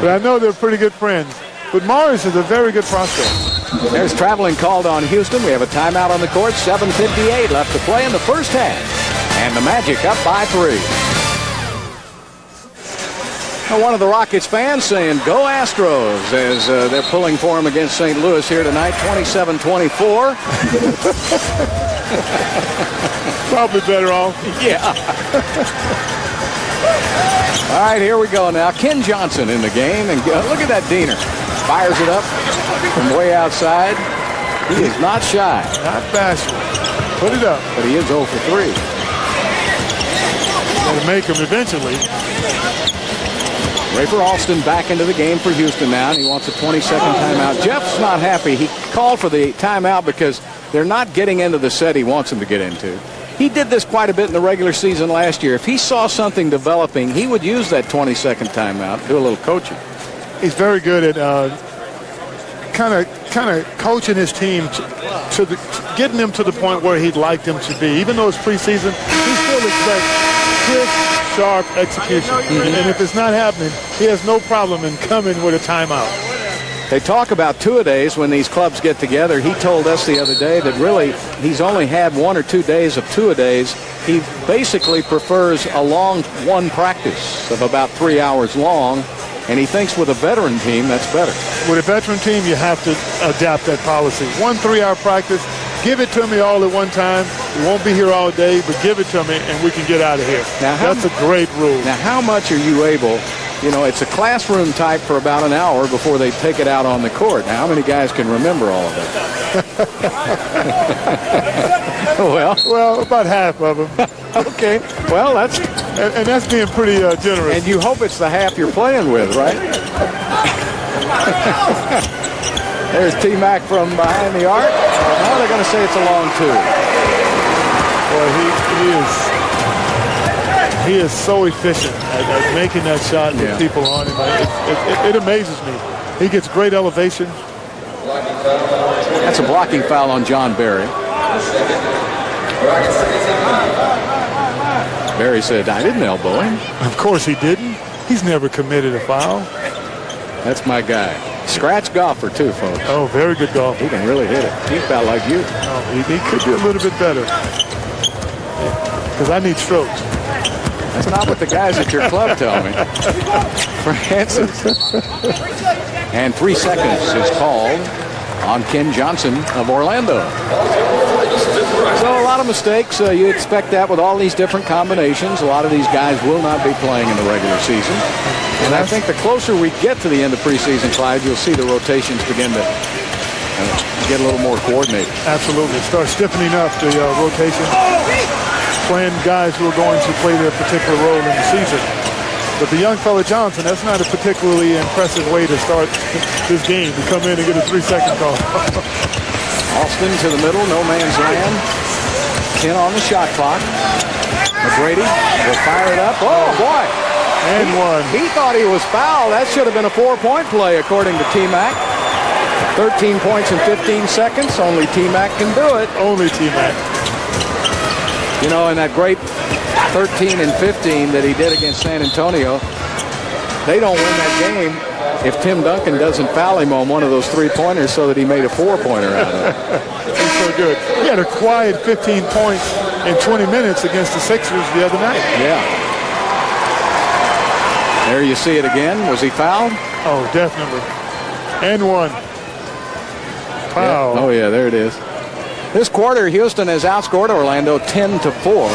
But I know they're pretty good friends. But Morris is a very good prospect. There's traveling called on Houston. We have a timeout on the court. 7:58 left to play in the first half. And the Magic up by 3. Now, one of the Rockets fans saying, "Go Astros," as they're pulling for him against St. Louis here tonight, 27-24. Probably better off. Yeah. All right, here we go now. Ken Johnson in the game, and look at that Diener. Fires it up from way outside. He is not shy. Not bashful. Put it up. But he is 0 for 3. Got to make him eventually. Rafer Alston back into the game for Houston now, and he wants a 20-second timeout. Jeff's not happy. He called for the timeout because they're not getting into the set he wants them to get into. He did this quite a bit in the regular season last year. If he saw something developing, he would use that 20-second timeout, do a little coaching. He's very good at kind of coaching his team to getting them to the point where he'd like them to be. Even though it's preseason, he still expects crisp, sharp execution. And if it's not happening, he has no problem in coming with a timeout. They talk about two-a-days when these clubs get together. He told us the other day that really he's only had 1 or 2 days of two-a-days. He basically prefers a long one practice of about 3 hours long, and he thinks with a veteran team that's better. With a veteran team, you have to adapt that policy. 1 3-hour practice, give it to me all at one time. We won't be here all day, but give it to me and we can get out of here. Now, that's a great rule. Now, how much are you able... You know, it's a classroom type for about an hour before they take it out on the court. Now, how many guys can remember all of it? Well, about half of them. Okay. Well, that's... And that's being pretty generous. And you hope it's the half you're playing with, right? There's T-Mac from behind the arc. Now they're going to say it's a long two. Boy, he is so efficient at making that shot with people on him. It amazes me. He gets great elevation. That's a blocking foul on John Barry. Barry said, "I didn't elbow him." Of course he didn't. He's never committed a foul. That's my guy. Scratch golfer, too, folks. Oh, very good golfer. He can really hit it. He's about like you. Oh, he could be a little bit better. Because I need strokes. That's not what the guys at your club tell me. Francis. And 3 seconds is called on Ken Johnson of Orlando. So a lot of mistakes. You expect that with all these different combinations. A lot of these guys will not be playing in the regular season. And I think the closer we get to the end of preseason, Clyde, you'll see the rotations begin to get a little more coordinated. Absolutely. Start stiffening up the rotation. Playing guys who are going to play their particular role in the season. But the young fella Johnson, that's not a particularly impressive way to start this game, to come in and get a 3-second call. Alston to the middle, no man's land. 10 on the shot clock. McGrady will fire it up. Oh, boy. And one. He thought he was fouled. That should have been a 4-point play, according to T-Mac. 13 points in 15 seconds. Only T-Mac can do it. Only T-Mac. You know, in that great 13 and 15 that he did against San Antonio, they don't win that game if Tim Duncan doesn't foul him on one of those 3-pointers so that he made a 4-pointer out of it. He's so good. He had a quiet 15 points in 20 minutes against the Sixers the other night. Yeah. There you see it again. Was he fouled? Oh, definitely. And one. Foul. Yeah. Oh, yeah, there it is. This quarter, Houston has outscored Orlando 10-4.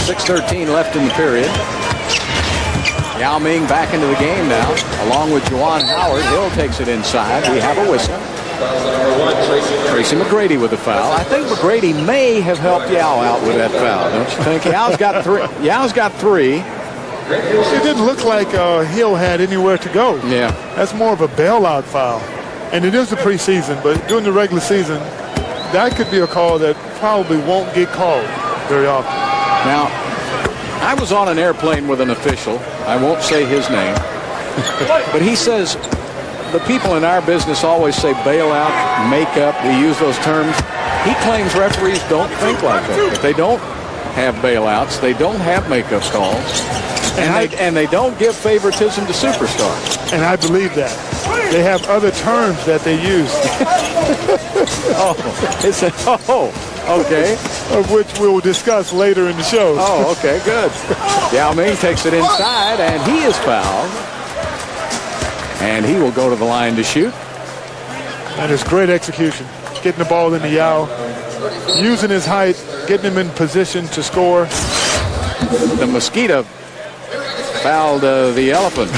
6:13 left in the period. Yao Ming back into the game now, along with Juwan Howard. Hill takes it inside. We have a whistle. Tracy McGrady with the foul. I think McGrady may have helped Yao out with that foul, don't you think? Yao's got three. It didn't look like Hill had anywhere to go. Yeah. That's more of a bailout foul. And it is the preseason, but during the regular season, that could be a call that probably won't get called very often. Now, I was on an airplane with an official. I won't say his name. But he says the people in our business always say bailout, makeup. We use those terms. He claims referees don't think like that. If they don't have bailouts, they don't have makeup calls, and they don't give favoritism to superstars. And I believe that. They have other terms that they use. Okay. Of which we'll discuss later in the show. Oh, okay, good. Yao17p takes it inside, and he is fouled. And he will go to the line to shoot. And it's great execution. Getting the ball into Yao, using his height, getting him in position to score. The mosquito fouled the elephant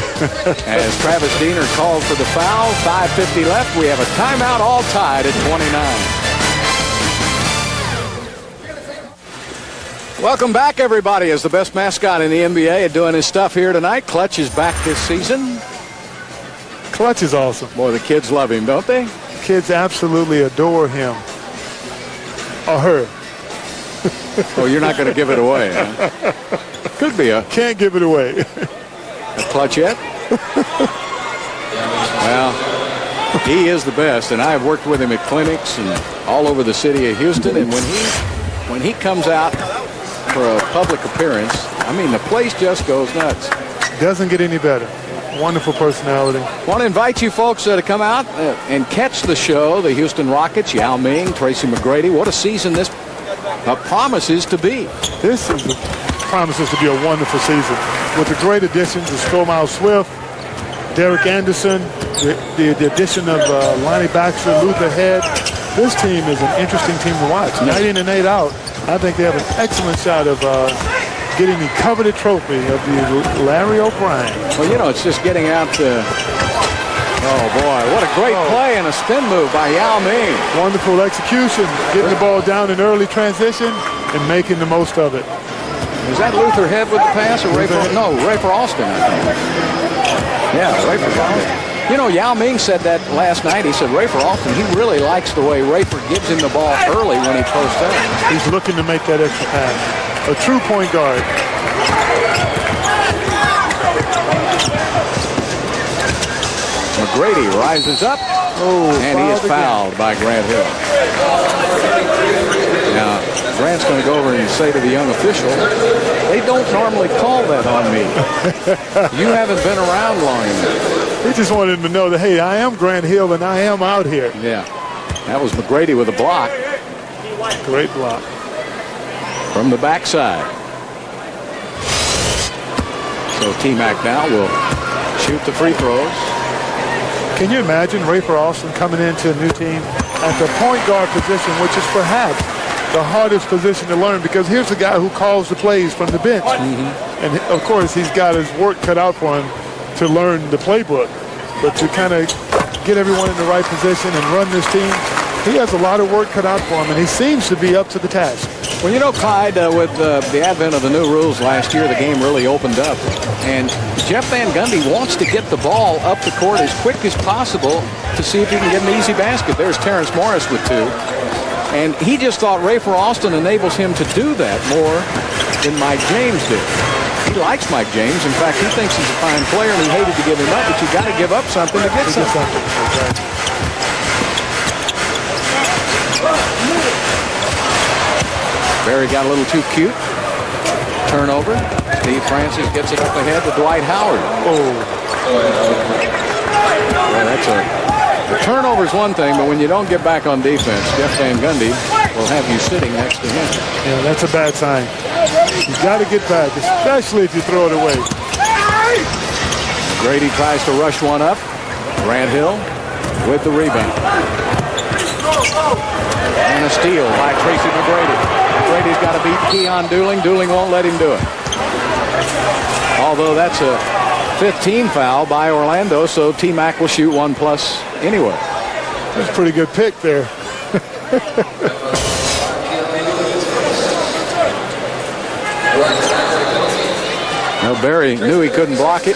as Travis Diener called for the foul. 5:50 left. We have a timeout, all tied at 29. Welcome back, everybody, as the best mascot in the NBA doing his stuff here tonight. Clutch is back this season. Clutch is awesome. Boy, the kids love him, don't they? Kids absolutely adore him. Or her. Oh, you're not going to give it away, huh? Could be a... Can't give it away. A clutch yet? Well, he is the best, and I have worked with him at clinics and all over the city of Houston, and when he comes out for a public appearance, I mean, the place just goes nuts. Doesn't get any better. Wonderful personality. Want to invite you folks to come out and catch the show. The Houston Rockets, Yao17p, Tracy McGrady. What a season this promises to be. This promises to be a wonderful season with the great additions of Stromile Swift, Derek Anderson, the addition of Lonnie Baxter, Luther Head. This team is an interesting team to watch. Night in and night out. I think they have an excellent shot of getting the coveted trophy of the Larry O'Brien. Well, you know, it's just getting out to... Oh, boy, what a great play and a spin move by Yao17p. Wonderful execution, getting the ball down in early transition and making the most of it. Is that Luther Head with the pass or Rafer? No, Rafer Alston, I think. Yeah, Rafer Alston. You know, Yao17p said that last night. He said Rafer Alston, he really likes the way Rafer gives him the ball early when he posts up. He's looking to make that extra pass. A true point guard. McGrady rises up, and he is fouled by Grant Hill. Now, Grant's going to go over and say to the young official, they don't normally call that on me. You haven't been around long enough. He just wanted him to know that, hey, I am Grant Hill, and I am out here. Yeah, that was McGrady with a block. Great block. From the backside. So T-Mac now will shoot the free throws. Can you imagine Rafer Alston coming into a new team at the point guard position, which is perhaps the hardest position to learn, because here's a guy who calls the plays from the bench. And, of course, he's got his work cut out for him to learn the playbook. But to kind of get everyone in the right position and run this team, he has a lot of work cut out for him, and he seems to be up to the task. Well, you know, Clyde, with the advent of the new rules last year, the game really opened up. And Jeff Van Gundy wants to get the ball up the court as quick as possible to see if he can get an easy basket. There's Terrence Morris with two. And he just thought Rafer Alston enables him to do that more than Mike James did. He likes Mike James. In fact, he thinks he's a fine player, and he hated to give him up, but you got to give up something to get something. Barry got a little too cute. Turnover. Steve Francis gets it up ahead to Dwight Howard. Well, that's a turnover is one thing, but when you don't get back on defense, Jeff Van Gundy will have you sitting next to him. Yeah, that's a bad sign. You got to get back, especially if you throw it away. Grady tries to rush one up. Grant Hill with the rebound. And a steal by Tracy McGrady. McGrady's got to beat Keon Dooling. Dooling won't let him do it. Although that's a 15 foul by Orlando, so T-Mac will shoot 1+ anyway. That's a pretty good pick there. Well, Barry knew he couldn't block it,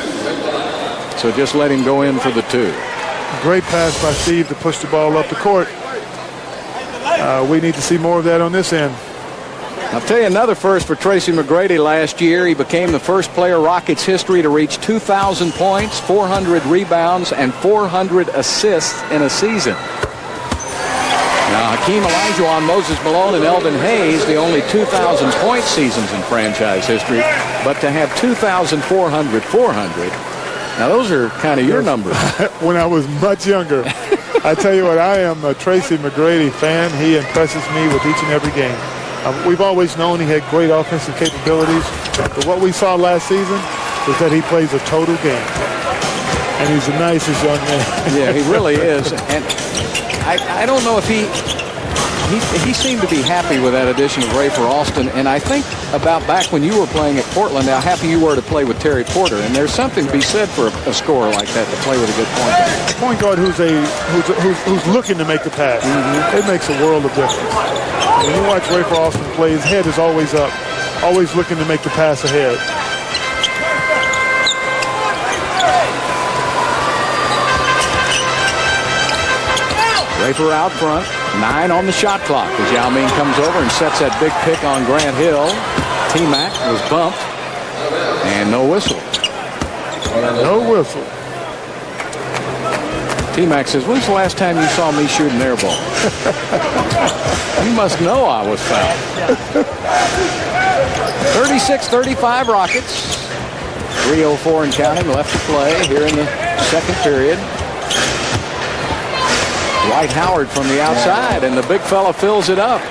so just let him go in for the two. Great pass by Steve to push the ball up the court. We need to see more of that on this end. I'll tell you another first for Tracy McGrady last year. He became the first player Rockets history to reach 2,000 points, 400 rebounds, and 400 assists in a season. Now, Hakeem Olajuwon, Moses Malone, and Eldon Hayes, the only 2,000-point seasons in franchise history. But to have 2,400, 400, Now, those are kind of your numbers. When I was much younger. I tell you what, I am a Tracy McGrady fan. He impresses me with each and every game. We've always known he had great offensive capabilities, but what we saw last season is that he plays a total game. And he's the nicest young man. Yeah, he really is. And I don't know if he seemed to be happy with that addition of Ray for Alston. And I think about back when you were playing at Portland, how happy you were to play with Terry Porter. And there's something to be said for a scorer like that to play with a good point guard. Point guard who's looking to make the pass. It makes a world of difference. When you watch Ray for Alston play, his head is always up, always looking to make the pass ahead. Rafer out front, 9 on the shot clock as Yao17p comes over and sets that big pick on Grant Hill. T-Mac was bumped, and no whistle. No whistle. T-Mac says, when's the last time you saw me shoot an air ball? You must know I was fouled. 36-35 Rockets. 3:04 and counting left to play here in the second period. Dwight Howard from the outside, and the big fella fills it up.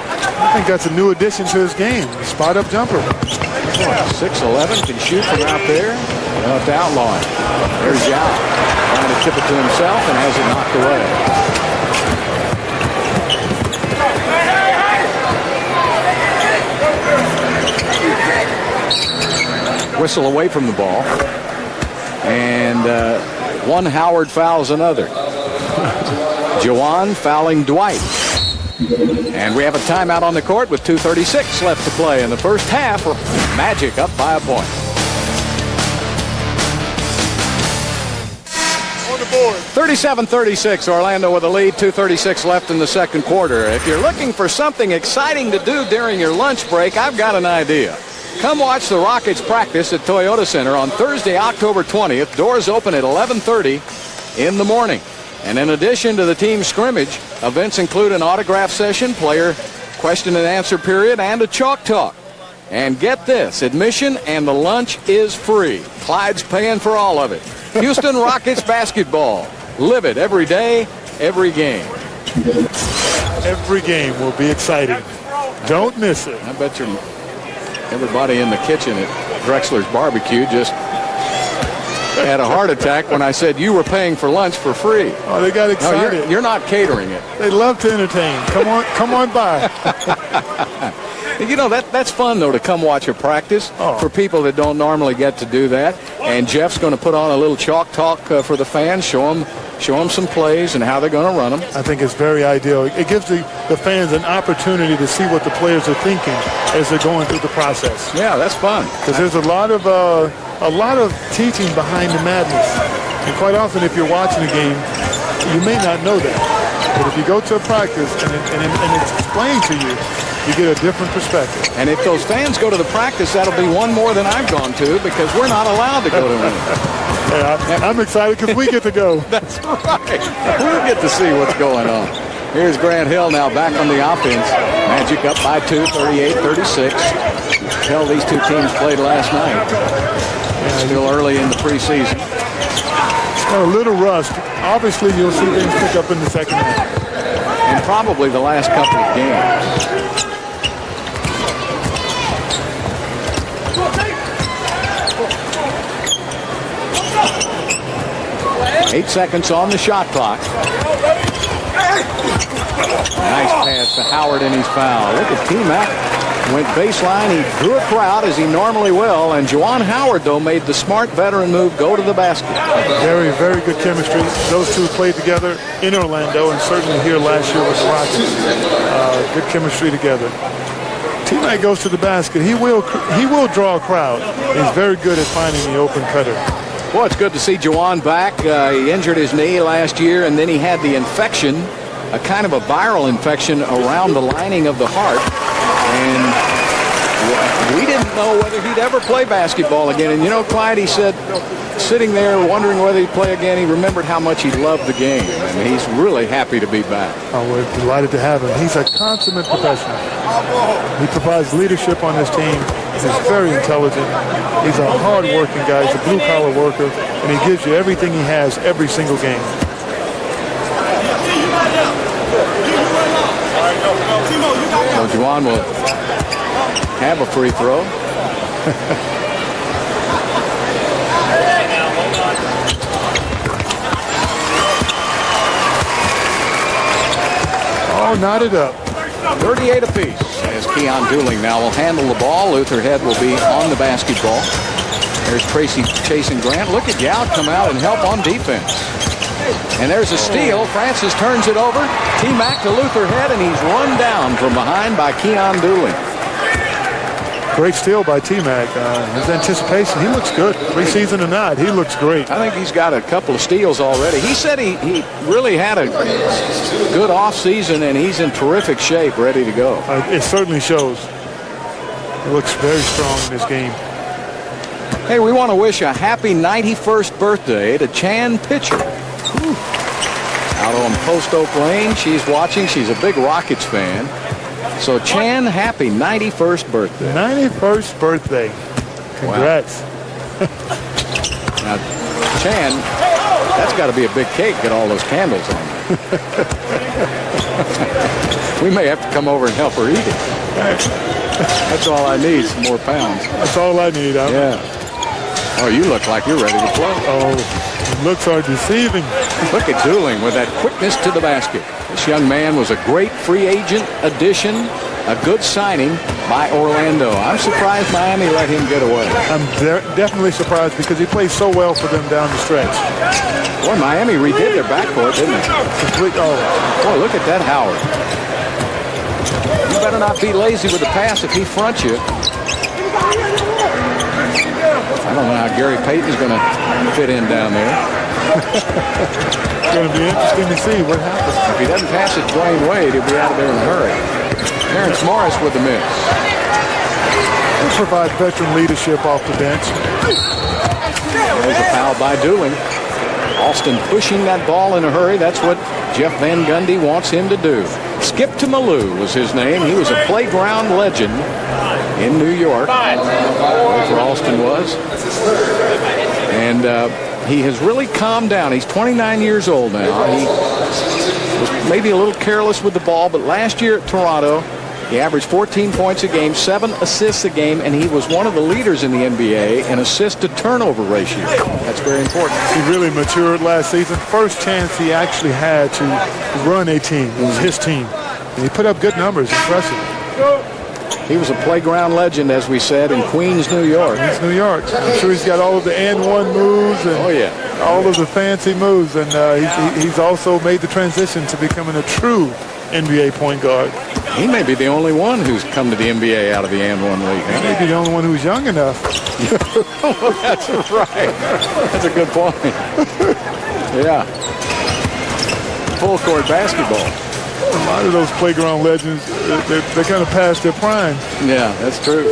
I think that's a new addition to his game. Spot-up jumper. 6'11", can shoot from out there. Well, to outlaw him. There's Yao, trying to tip it to himself and has it knocked away. Whistle away from the ball. And one Howard fouls another. Jawan fouling Dwight. And we have a timeout on the court with 2:36 left to play in the first half. Magic up by a point. On the board. 37-36, Orlando with a lead, 2:36 left in the second quarter. If you're looking for something exciting to do during your lunch break, I've got an idea. Come watch the Rockets practice at Toyota Center on Thursday, October 20th. Doors open at 11:30 in the morning. And in addition to the team scrimmage, events include an autograph session, player question and answer period, and a chalk talk. And get this, admission and the lunch is free. Clyde's paying for all of it. Houston Rockets basketball. Live it every day, every game. Every game will be exciting. Don't miss it. I bet you everybody in the kitchen at Drexler's Barbecue just had a heart attack when I said you were paying for lunch for free. Oh, they got excited. No, you're not catering it. They love to entertain. Come on by. You know, that's fun, though, to come watch a practice for people that don't normally get to do that. And Jeff's going to put on a little chalk talk for the fans, show them some plays and how they're going to run them. I think it's very ideal. It gives the fans an opportunity to see what the players are thinking as they're going through the process. Yeah, that's fun. Because there's a lot of teaching behind the madness. And quite often, if you're watching a game, you may not know that. But if you go to a practice and it's explained to you, you get a different perspective. And if those fans go to the practice, that'll be one more than I've gone to because we're not allowed to go to any. Yeah, I'm excited because we get to go. That's right. We'll get to see what's going on. Here's Grant Hill now back on the offense. Magic up by 2, 38-36. Hell, these two teams played last night. Still early in the preseason. It's got a little rust. Obviously, you'll see things pick up in the second half. And probably the last couple of games. 8 seconds on the shot clock. Nice pass to Howard, and he's fouled. Look at T-Mac. Went baseline. He drew a crowd as he normally will. And Juwan Howard, though, made the smart veteran move, go to the basket. Very, very good chemistry. Those two played together in Orlando and certainly here last year with the Rockets. Good chemistry together. T-Mac goes to the basket. He will draw a crowd. He's very good at finding the open cutter. Well, it's good to see Juwan back. He injured his knee last year, and then he had the infection, a kind of a viral infection around the lining of the heart. And we didn't know whether he'd ever play basketball again. And, you know, Clyde, he said, sitting there wondering whether he'd play again, he remembered how much he loved the game. And he's really happy to be back. Oh, we're delighted to have him. He's a consummate professional. He provides leadership on this team. He's very intelligent. He's a hard-working guy. He's a blue-collar worker, and he gives you everything he has every single game. So Juwan will have a free throw. Oh, knotted up. 38 apiece. As Keon Dooling now will handle the ball. Luther Head will be on the basketball. There's Tracy chasing Grant. Look at Yao come out and help on defense. And there's a steal. Francis turns it over. T-Mac to Luther Head, and he's run down from behind by Keon Dooling. Great steal by T-Mac. His anticipation, he looks good. Preseason or not, he looks great. I think he's got a couple of steals already. He said he really had a good offseason, and he's in terrific shape, ready to go. It certainly shows. He looks very strong in this game. Hey, we want to wish a happy 91st birthday to Chan Pitcher. Out on Post Oak Lane, she's watching. She's a big Rockets fan. So, Chan, happy 91st birthday. 91st birthday. Congrats. Wow. Now, Chan, that's got to be a big cake, get all those candles on there. We may have to come over and help her eat it. That's all I need, some more pounds. That's all I need. Yeah. Oh, you look like you're ready to play. Oh, looks are deceiving. Look at Dooling with that quickness to the basket. This young man was a great free agent addition, a good signing by Orlando. I'm surprised Miami let him get away. I'm definitely surprised because he plays so well for them down the stretch. Boy, Miami redid their backcourt, didn't they? Boy, look at that Howard. You better not be lazy with the pass if he fronts you. I don't know how Gary Payton's going to fit in down there. It's going to be interesting to see what happens. If he doesn't pass it Dwayne Wade, he'll be out of there in a hurry. Terrence Morris with the miss. He'll provide veteran leadership off the bench. There's a foul by Dooling. Austin pushing that ball in a hurry. That's what Jeff Van Gundy wants him to do. Skip to Malou was his name. He was a playground legend in New York. That's where Austin was. And he has really calmed down. He's 29 years old now. He was maybe a little careless with the ball, but last year at Toronto, he averaged 14 points a game, 7 assists a game, and he was one of the leaders in the NBA in assist-to-turnover ratio. That's very important. He really matured last season. First chance he actually had to run a team. It was his team. And he put up good numbers. Impressive. He was a playground legend, as we said, in Queens, New York. Queens, New York. I'm sure he's got all of the and-one moves and all of the fancy moves. And he's also made the transition to becoming a true NBA point guard. He may be the only one who's come to the NBA out of the and-one league. He may be the only one who's young enough. That's right. That's a good point. Yeah. Full court basketball. A lot of those playground legends, they're kind of past their prime. Yeah, that's true.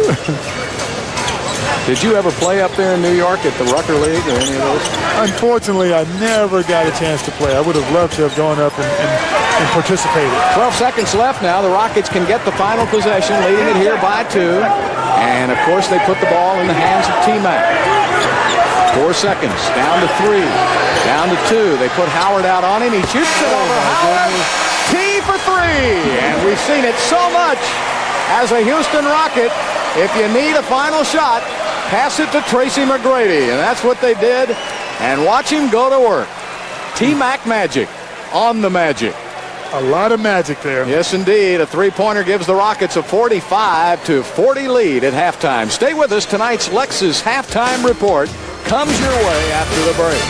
Did you ever play up there in New York at the Rucker League or any of those? Unfortunately, I never got a chance to play. I would have loved to have gone up and participated. 12 seconds left now. The Rockets can get the final possession, leading it here by 2. And, of course, they put the ball in the hands of T-Mac. 4 seconds, down to 3, down to 2. They put Howard out on him. He shoots it over Howard. T for 3. And we've seen it so much as a Houston Rocket. If you need a final shot, pass it to Tracy McGrady. And that's what they did. And watch him go to work. T-Mac magic on the magic. A lot of magic there. Yes, indeed. A three-pointer gives the Rockets a 45-40 lead at halftime. Stay with us. Tonight's Lexus halftime report comes your way after the break.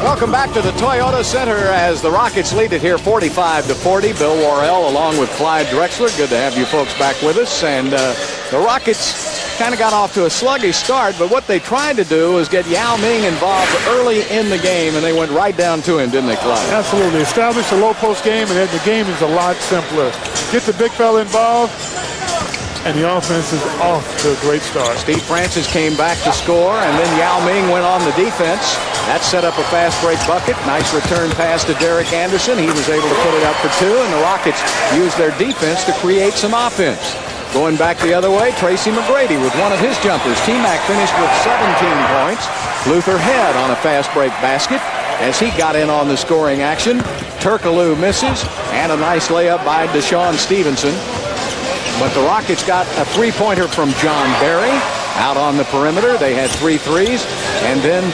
Welcome back to the Toyota Center as the Rockets lead it here 45-40. Bill Worrell along with Clyde Drexler. Good to have you folks back with us. And the Rockets kind of got off to a sluggish start, but what they tried to do was get Yao Ming involved early in the game, and they went right down to him, didn't they, Clyde? Absolutely. Establish a low-post game, and then the game is a lot simpler. Get the big fella involved, and the offense is off to a great start. Steve Francis came back to score, and then Yao Ming went on the defense. That set up a fast break bucket. Nice return pass to Derek Anderson. He was able to put it up for two, and the Rockets used their defense to create some offense. Going back the other way, Tracy McGrady with one of his jumpers. T-Mac finished with 17 points. Luther Head on a fast break basket as he got in on the scoring action. Turkoglu misses, and a nice layup by Deshaun Stevenson. But the Rockets got a three-pointer from John Barry out on the perimeter. They had 3 threes, and then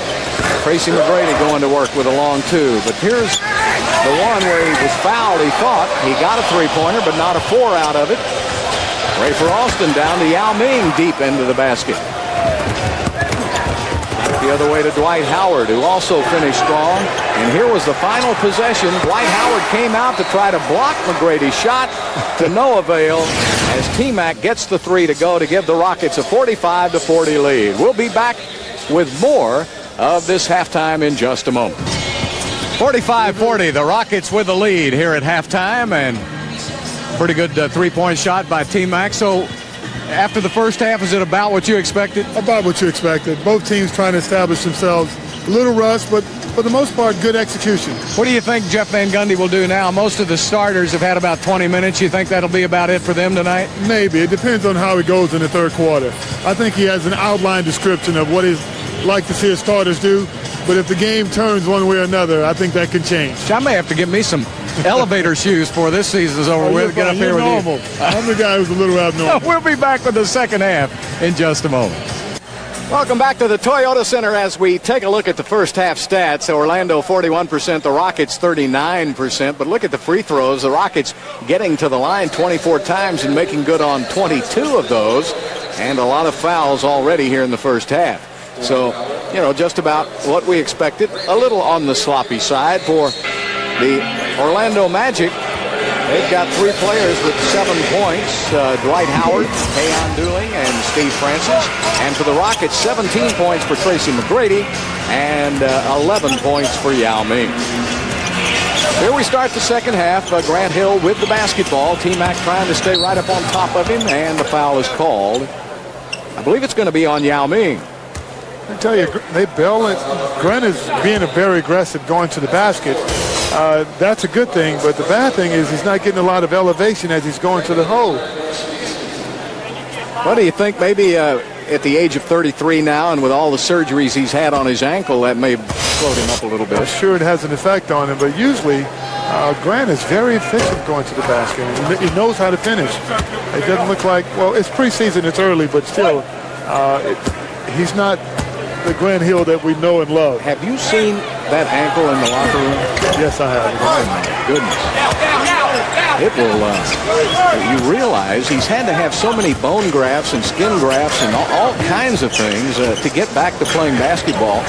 Tracy McGrady going to work with a long two. But here's the one where he was fouled, he thought. He got a three-pointer, but not a 4 out of it. Rafer Alston down to Yao Ming deep into the basket. The other way to Dwight Howard, who also finished strong. And here was the final possession. Dwight Howard came out to try to block McGrady's shot, to no avail, as T-Mac gets the three to go to give the Rockets a 45-40 lead. We'll be back with more of this halftime in just a moment. 45-40, the Rockets with the lead here at halftime, and pretty good three-point shot by T-Mac. So after the first half, is it about what you expected? About what you expected. Both teams trying to establish themselves. A little rust, but for the most part, good execution. What do you think Jeff Van Gundy will do now? Most of the starters have had about 20 minutes. You think that'll be about it for them tonight? Maybe. It depends on how it goes in the third quarter. I think he has an outline description of what he'd like to see his starters do. But if the game turns one way or another, I think that can change. I may have to get me some elevator shoes before this season's over with. Get up here with you. I'm the guy who's a little abnormal. We'll be back with the second half in just a moment. Welcome back to the Toyota Center as we take a look at the first half stats. Orlando 41%, the Rockets 39%. But look at the free throws. The Rockets getting to the line 24 times and making good on 22 of those. And a lot of fouls already here in the first half. So, you know, just about what we expected. A little on the sloppy side for the Orlando Magic. They've got 3 players with 7 points. Dwight Howard, Tayon Dooling, and Steve Francis. And for the Rockets, 17 points for Tracy McGrady and 11 points for Yao Ming. Here we start the second half. Grant Hill with the basketball. T-Mac trying to stay right up on top of him, and the foul is called. I believe it's going to be on Yao Ming. I tell you, Grant is being very aggressive going to the basket. That's a good thing, but the bad thing is he's not getting a lot of elevation as he's going to the hole. What do you think? Maybe at the age of 33 now, and with all the surgeries he's had on his ankle, that may float him up a little bit. I'm sure it has an effect on him, but usually Grant is very efficient going to the basket. He knows how to finish. It doesn't look like, well, it's preseason, it's early, but still, he's not the Grant Hill that we know and love. Have you seen that ankle in the locker room? Yes, I have. Oh, my goodness. It will, you realize he's had to have so many bone grafts and skin grafts and all kinds of things to get back to playing basketball.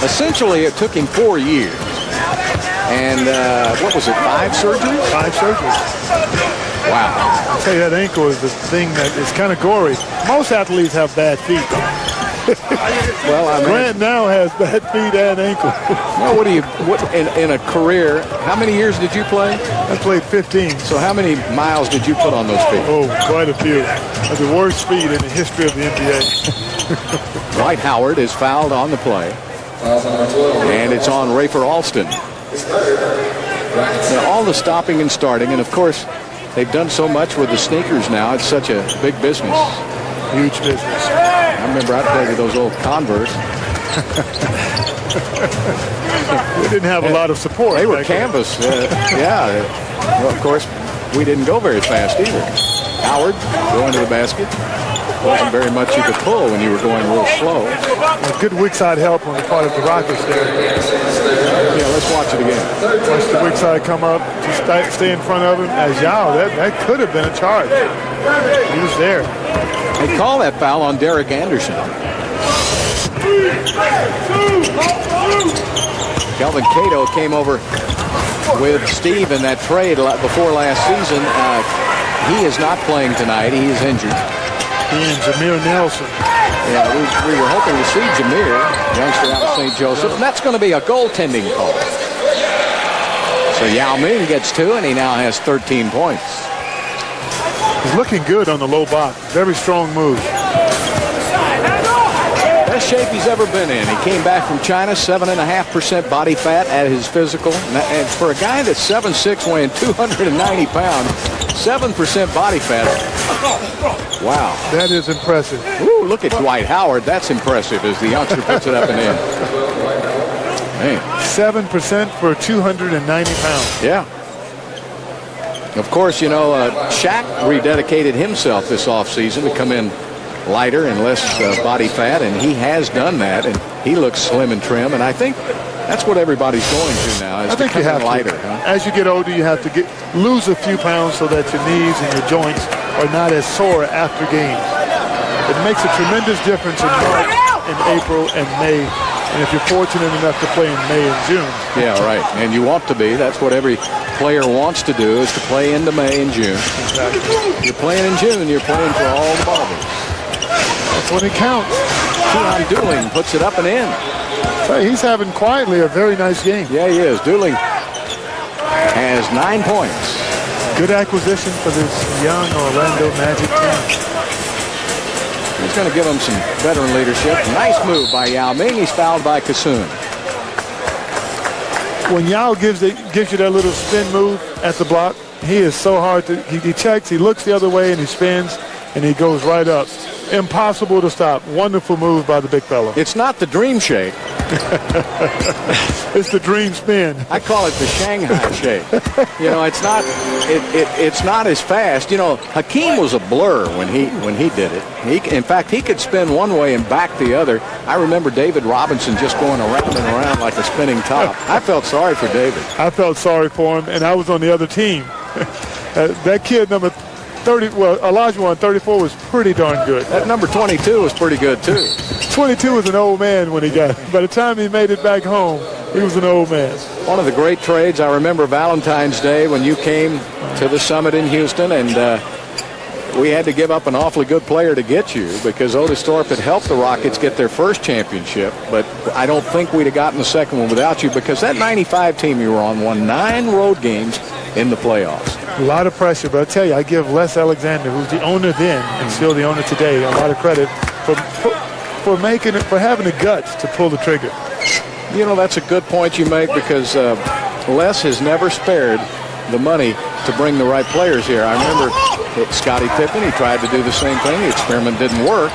Essentially, it took him 4 years. And what was it, 5 surgeries? 5 surgeries. Wow. I'll tell you, that ankle is the thing that is kind of gory. Most athletes have bad feet. Well, I mean, Grant now has bad feet and ankle. Well, in a career, how many years did you play? I played 15. So how many miles did you put on those feet? Oh, quite a few. That's the worst speed in the history of the NBA. Dwight Howard is fouled on the play. And it's on Rafer Alston. Now, all the stopping and starting, and of course, they've done so much with the sneakers now. It's such a big business. Huge business. I remember I played with those old Converse. We didn't have a lot of support. They were canvas. Yeah. Well, of course, we didn't go very fast either. Howard going to the basket. Wasn't very much you could pull when you were going real slow. Good weak side help on the part of the Rockets there. Yeah, let's watch it again. Watch the weak side come up, just stay in front of him. As Yao, that could have been a charge. He was there. They call that foul on Derek Anderson. Kelvin Cato came over with Steve in that trade before last season. He is not playing tonight. He is injured. He and Jameer Nelson. Yeah, we were hoping to see Jameer, youngster out of St. Joseph, and that's going to be a goaltending call. So Yao Ming gets 2, and he now has 13 points. He's looking good on the low block. Very strong move. Best shape he's ever been in. He came back from China, 7.5% body fat at his physical. And for a guy that's 7'6", weighing 290 pounds, 7% body fat. Wow. That is impressive. Ooh, look at Dwight Howard. That's impressive as the youngster puts it up and in. Man. 7% for 290 pounds. Yeah. Of course, you know, Shaq rededicated himself this offseason to come in lighter and less body fat, and he has done that, and he looks slim and trim, and I think that's what everybody's going to now, is I think you have lighter. Huh? As you get older, you have to lose a few pounds so that your knees and your joints are not as sore after games. It makes a tremendous difference in March, in April, and May, and if you're fortunate enough to play in May and June. Yeah, right, and you want to be. That's what every player wants to do, is to play into May and June. Exactly. You're playing in June, you're playing for all the bubbles. That's when it counts. Keon Dooling puts it up and in. So he's having quietly a very nice game. Yeah, he is. Dooling has 9 points. Good acquisition for this young Orlando Magic team. He's going to give him some veteran leadership. Nice move by Yao Ming. He's fouled by Kassoon. When Yao gives you that little spin move at the block, he is so hard to, he checks, he looks the other way, and he spins, and he goes right up. Impossible to stop. Wonderful move by the big fella. It's not the dream shake. It's the dream spin. I call it the Shanghai shake. You know, it's not as fast. You know, Hakeem was a blur when he did it. In fact, he could spin one way and back the other. I remember David Robinson just going around and around like a spinning top. I felt sorry for David. I felt sorry for him, and I was on the other team. That kid number 30, well, Olajuwon 34 was pretty darn good. That number 22 was pretty good too. 22 was an old man when he got it. By the time he made it back home, he was an old man. One of the great trades, I remember Valentine's Day when you came to the Summit in Houston, and we had to give up an awfully good player to get you because Otis Thorpe had helped the Rockets get their first championship, but I don't think we'd have gotten the second one without you because that 95 team you were on won 9 road games in the playoffs. A lot of pressure, but I tell you, I give Les Alexander, who's the owner then and still the owner today, a lot of credit for having the guts to pull the trigger. You know, that's a good point you make because Les has never spared the money to bring the right players here. I remember Scottie Pippen, he tried to do the same thing. The experiment didn't work,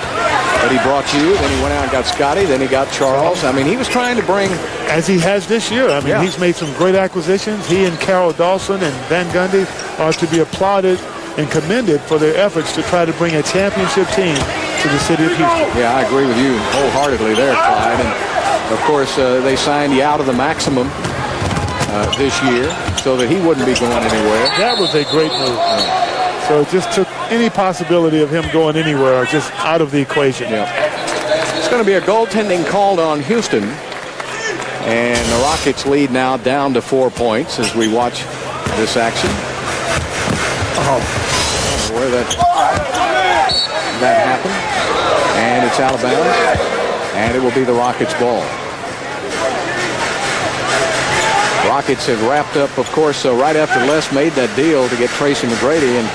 but he brought you, then he went out and got Scottie, then he got Charles. I mean, he was trying to bring... As he has this year. I mean, He's made some great acquisitions. He and Carroll Dawson and Van Gundy are to be applauded and commended for their efforts to try to bring a championship team to the city of Houston. Yeah, I agree with you wholeheartedly there, Clyde. And, of course, they signed Yao to the maximum this year so that he wouldn't be going anywhere. That was a great move. Yeah. So it just took any possibility of him going anywhere just out of the equation. Yeah. It's going to be a goaltending called on Houston. And the Rockets lead now down to 4 points as we watch this action. Oh, where that happened. And it's out of bounds. And it will be the Rockets' ball. Rockets have wrapped up, of course, right after Les made that deal to get Tracy McGrady. And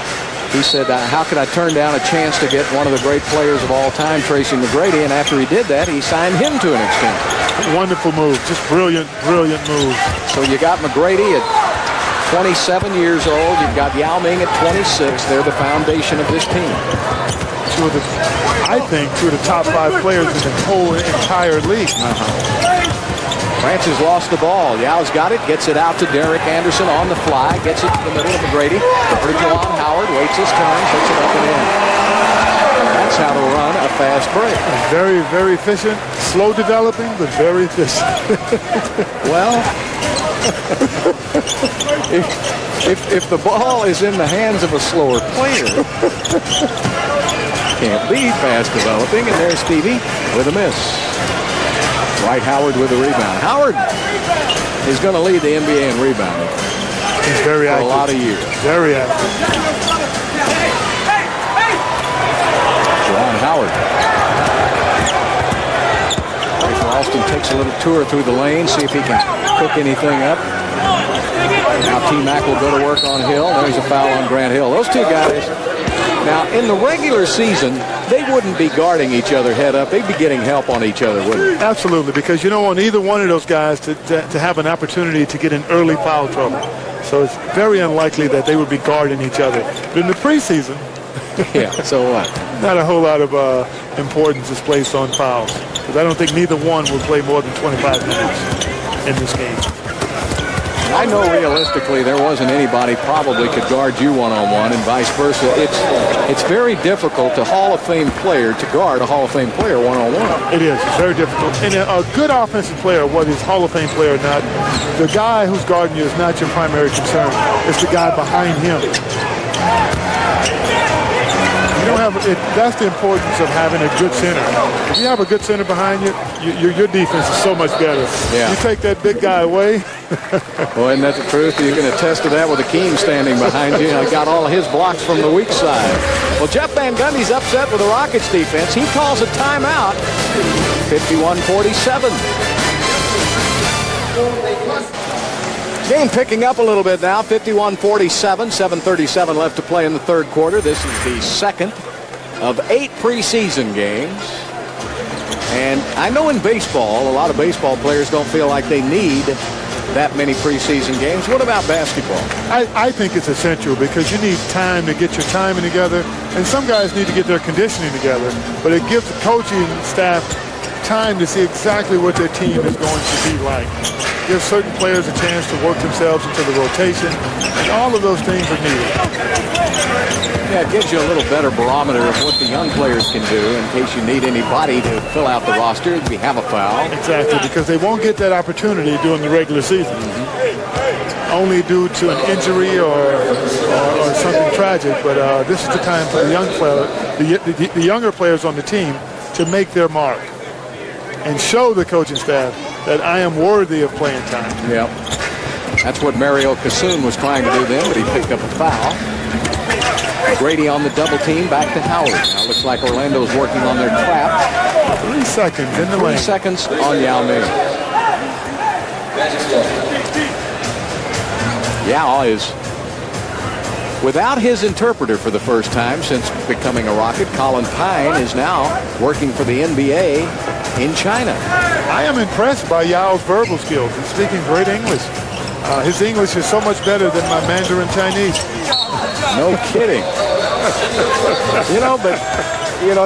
he said, how could I turn down a chance to get one of the great players of all time, Tracy McGrady? And after he did that, he signed him to an extension. Wonderful move. Just brilliant, brilliant move. So you got McGrady at 27 years old. You've got Yao Ming at 26. They're the foundation of this team. I think two of the top 5 players in the whole entire league. Francis lost the ball. Yao's got it, gets it out to Derek Anderson on the fly, gets it to the middle of McGrady. Over to Juwan Howard, waits his turn, puts it up and in. That's how to run a fast break. Very, very efficient. Slow developing, but very efficient. Well, if the ball is in the hands of a slower player, can't be fast developing. And there's Stevie with a miss. Dwight Howard with the rebound. Howard is going to lead the NBA in rebounding. He's very active. For a lot of years. Very active. Juwan Howard. Ralston takes a little tour through the lane, see if he can cook anything up. Now T-Mac will go to work on Hill. There's a foul on Grant Hill. Those two guys Now, in the regular season, they wouldn't be guarding each other head up. They'd be getting help on each other, wouldn't they? Absolutely, because you don't want either one of those guys to have an opportunity to get in early foul trouble. So it's very unlikely that they would be guarding each other. But in the preseason, yeah, so what? Not a whole lot of importance is placed on fouls, because I don't think neither one will play more than 25 minutes in this game. I know realistically there wasn't anybody probably could guard you one-on-one and vice versa. It's very difficult to Hall of Fame player to guard a Hall of Fame player one-on-one. It is. It's very difficult. And a good offensive player, whether he's Hall of Fame player or not, the guy who's guarding you is not your primary concern. It's the guy behind him. You don't have that's the importance of having a good center. If you have a good center behind you, your defense is so much better. Yeah. You take that big guy away. Well, isn't that the truth? You can attest to that with Akeem standing behind you. I got all of his blocks from the weak side. Well, Jeff Van Gundy's upset with the Rockets defense. He calls a timeout. 51-47. Game picking up a little bit now, 51-47, 7:37 left to play in the third quarter. This is the second of 8 preseason games. And I know in baseball, a lot of baseball players don't feel like they need that many preseason games. What about basketball? I think it's essential because you need time to get your timing together. And some guys need to get their conditioning together. But it gives the coaching staff time to see exactly what their team is going to be like. Give certain players a chance to work themselves into the rotation, and all of those things are needed. Yeah, it gives you a little better barometer of what the young players can do in case you need anybody to fill out the roster if you have a foul. Exactly, because they won't get that opportunity during the regular season. Only due to an injury or something tragic, but this is the time for the young player, the younger players on the team to make their mark and show the coaching staff that I am worthy of playing time. Yeah. That's what Mario Kassoun was trying to do then, but he picked up a foul. Grady on the double team, back to Howard. Now it looks like Orlando's working on their trap. 3 seconds in the lane. 3 seconds on Yao Ming. Yao is without his interpreter for the first time since becoming a Rocket. Colin Pine is now working for the NBA in China. I am impressed by Yao's verbal skills. He's speaking great English. His English is so much better than my Mandarin Chinese. No kidding.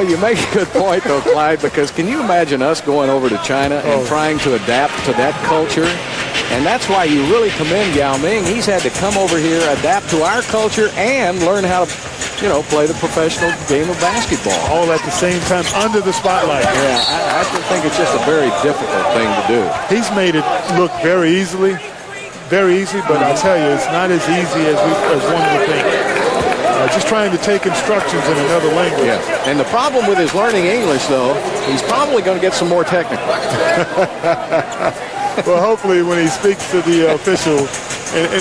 You make a good point, though, Clyde, because can you imagine us going over to China and trying to adapt to that culture? And that's why you really commend Yao Ming. He's had to come over here, adapt to our culture, and learn how to, play the professional game of basketball. All at the same time, under the spotlight. Yeah, I think it's just a very difficult thing to do. He's made it look very easy, but I tell you, it's not as easy as one would think. Just trying to take instructions in another language. Yeah. And the problem with his learning English, though, he's probably going to get some more technical. Well, hopefully when he speaks to the official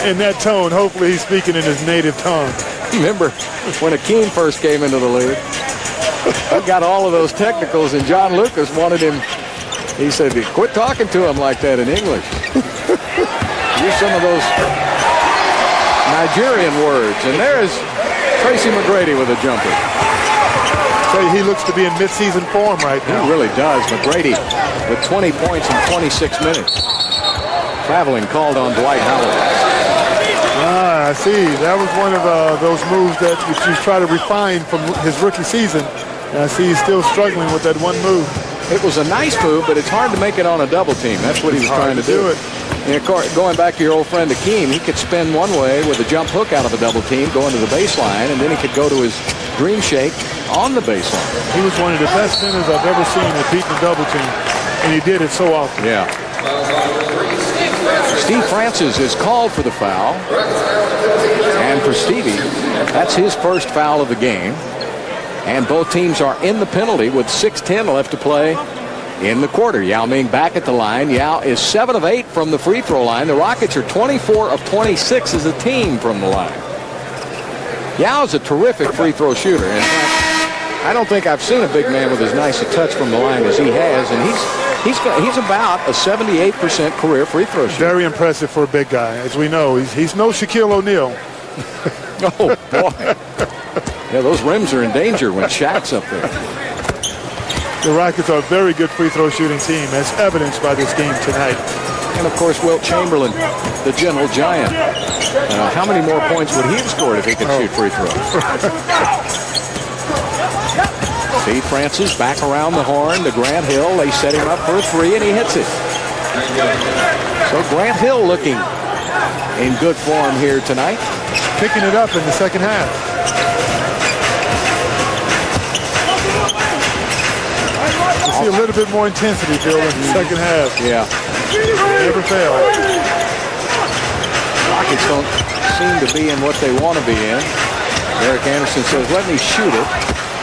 in that tone, hopefully he's speaking in his native tongue. Remember when Akeem first came into the league? He got all of those technicals, and John Lucas wanted him. He said, quit talking to him like that in English. Use some of those Nigerian words. And there's Tracy McGrady with a jumper. So he looks to be in mid-season form right now. He really does. McGrady with 20 points in 26 minutes. Traveling called on Dwight Howard. I see. That was one of those moves that you try to refine from his rookie season. And I see he's still struggling with that one move. It was a nice move, but it's hard to make it on a double team. That's what he was trying to do. And of course, going back to your old friend Akeem, he could spin one way with a jump hook out of a double team, going to the baseline, and then he could go to his dream shake on the baseline. He was one of the best centers I've ever seen at beating the double team, and he did it so often. Yeah. Steve Francis is called for the foul. And for Stevie, that's his first foul of the game. And both teams are in the penalty with 6:10 left to play in the quarter. Yao Ming back at the line. Yao is 7 of 8 from the free throw line. The Rockets are 24 of 26 as a team from the line. Yao is a terrific free throw shooter. In fact, I don't think I've seen a big man with as nice a touch from the line as he has, and he's about a 78% career free throw shooter. Very impressive for a big guy. As we know, he's no Shaquille O'Neal. Oh, boy. Yeah, those rims are in danger when Shaq's up there. The Rockets are a very good free throw shooting team, as evidenced by this game tonight. And, of course, Wilt Chamberlain, the gentle giant. How many more points would he have scored if he could shoot free throws? See Francis back around the horn to Grant Hill. They set him up for a three, and he hits it. So Grant Hill looking in good form here tonight. Picking it up in the second half. You see a little bit more intensity, Bill, in the second half. Yeah. Never fail. Rockets don't seem to be in what they want to be in. Derek Anderson says, let me shoot it.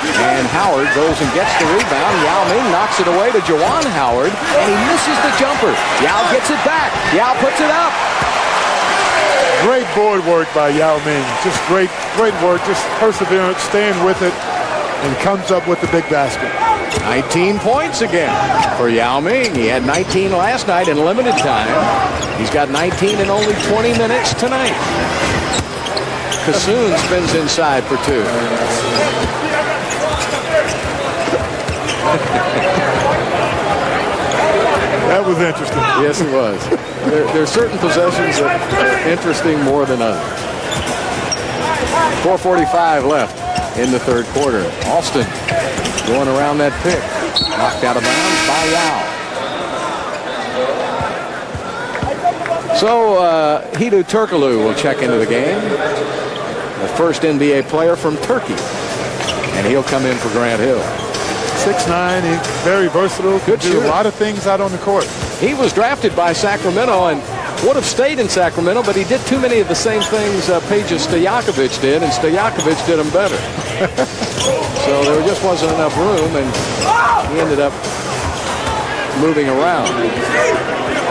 And Howard goes and gets the rebound. Yao Ming knocks it away to Juwan Howard, and he misses the jumper. Yao gets it back. Yao puts it up. Great board work by Yao Ming. Just great work. Just perseverance, staying with it, and comes up with the big basket. 19 points again for Yao Ming. He had 19 last night in limited time. He's got 19 in only 20 minutes tonight. Kassoon spins inside for two. That was interesting. Yes, it was. There are certain possessions that are interesting more than others. 4:45 left in the third quarter. Alston going around that pick. Knocked out of bounds by Yao. So Hedo Turkoglu will check into the game. The first NBA player from Turkey. And he'll come in for Grant Hill. 6'9", he's very versatile. Good do shooter. a lot of things out on the court. He was drafted by Sacramento and would have stayed in Sacramento, but he did too many of the same things Peja Stojakovic did, and Stojakovic did them better. So there just wasn't enough room, and he ended up moving around.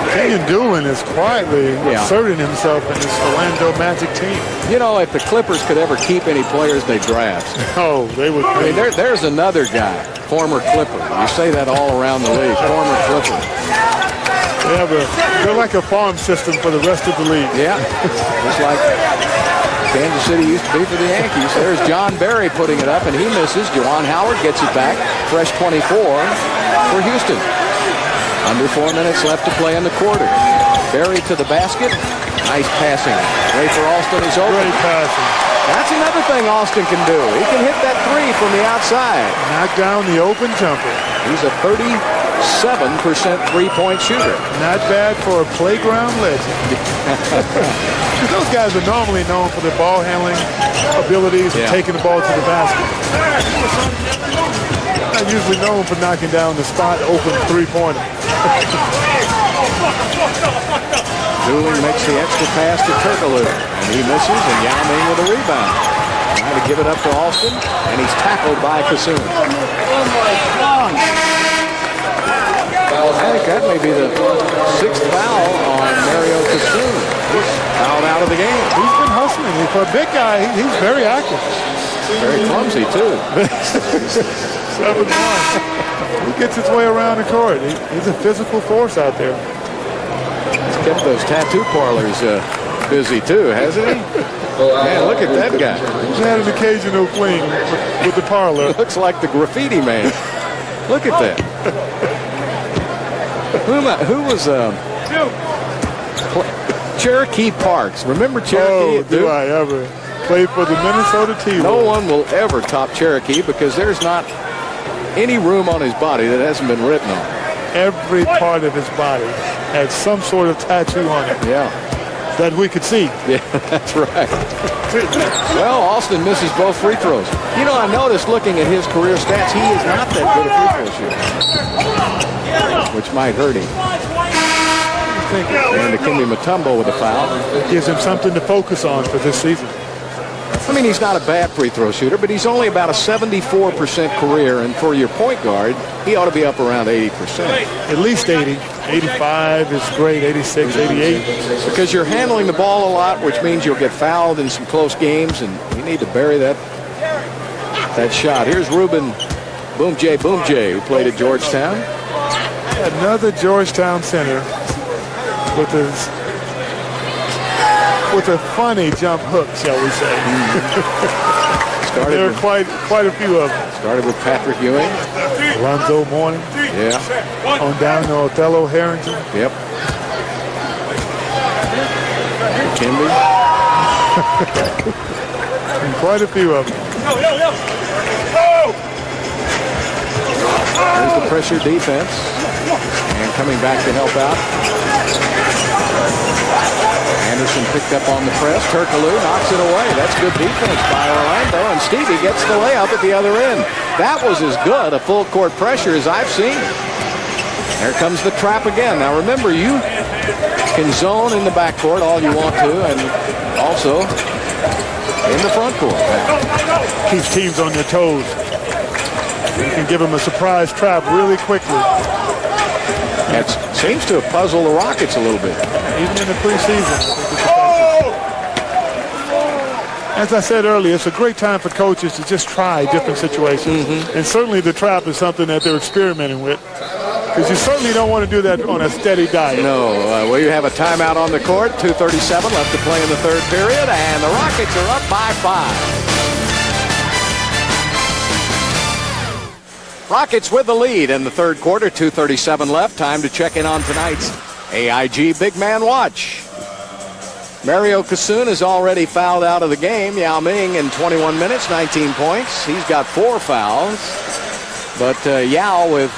Kenyon Doolin is quietly asserting himself in this Orlando Magic team. You know, if the Clippers could ever keep any players they draft. Oh, they would. I mean, there's another guy, former Clipper. You say that all around the league, former Clipper. They're like a farm system for the rest of the league. Yeah, just like Kansas City used to be for the Yankees. There's John Barry putting it up, and he misses. Juwan Howard gets it back. Fresh 24 for Houston. Under 4 minutes left to play in the quarter. Barry to the basket. Nice passing. Ray for Alston is open. Great passing. That's another thing Alston can do. He can hit that three from the outside. Knock down the open jumper. He's a 37% three-point shooter. Not bad for a playground legend. Those guys are normally known for their ball handling abilities and taking the ball to the basket. Not usually known for knocking down the spot open three-pointer. Doolin makes the extra pass to Turkoglu, and he misses, and Yao Ming with a rebound. Trying to give it up to Alston, and he's tackled by Kassoon. Oh my God! I think that may be the sixth foul on Mario Kassoon. He's fouled out of the game. He's been hustling. For a big guy, he's very active. Very clumsy, too. 7'1". He gets his way around the court. He's a physical force out there. He's kept those tattoo parlors busy, too, hasn't he? Man, look at that guy. He had an occasional fling with the parlor. Looks like the graffiti man. Look at that. Who was Cherokee Parks? Remember Cherokee? Oh, do I ever. Played for the Minnesota T-Wolves. No one will ever top Cherokee because there's not any room on his body that hasn't been written on. Every part of his body had some sort of tattoo on it. Yeah. That we could see. Yeah, that's right. Well, Alston misses both free throws. You know, I noticed looking at his career stats, he is not that good a free throw shooter, which might hurt him. And Dikembe Mutombo with a foul. Gives him something to focus on for this season. I mean, he's not a bad free throw shooter, but he's only about a 74% career, and for your point guard, he ought to be up around 80%. At least 80. 85 is great, 86, 88. Because you're handling the ball a lot, which means you'll get fouled in some close games, and you need to bury that shot. Here's Ruben Boom J, who played at Georgetown. Another Georgetown center with a funny jump hook, shall we say. There are quite a few of them. Started with Patrick Ewing. Alonzo Mourning. Yeah. On down to Othello Harrington. Yep. Kimby. And quite a few of them. There's the pressure defense. And coming back to help out. Anderson picked up on the press. Turkoglu knocks it away. That's good defense by Orlando. And Stevie gets the layup at the other end. That was as good a full court pressure as I've seen. There comes the trap again. Now remember, you can zone in the backcourt all you want to, and also in the front court. Keeps teams on their toes. You can give them a surprise trap really quickly. That seems to have puzzled the Rockets a little bit. Even in the preseason. As I said earlier, it's a great time for coaches to just try different situations. And certainly the trap is something that they're experimenting with. Because you certainly don't want to do that on a steady diet. No. Well, you have a timeout on the court. 2:37 left to play in the third period. And the Rockets are up by 5. Rockets with the lead in the third quarter. 2:37 left. Time to check in on tonight's AIG Big Man Watch. Mario Kassoun is already fouled out of the game. Yao Ming in 21 minutes, 19 points. He's got 4 fouls. But Yao with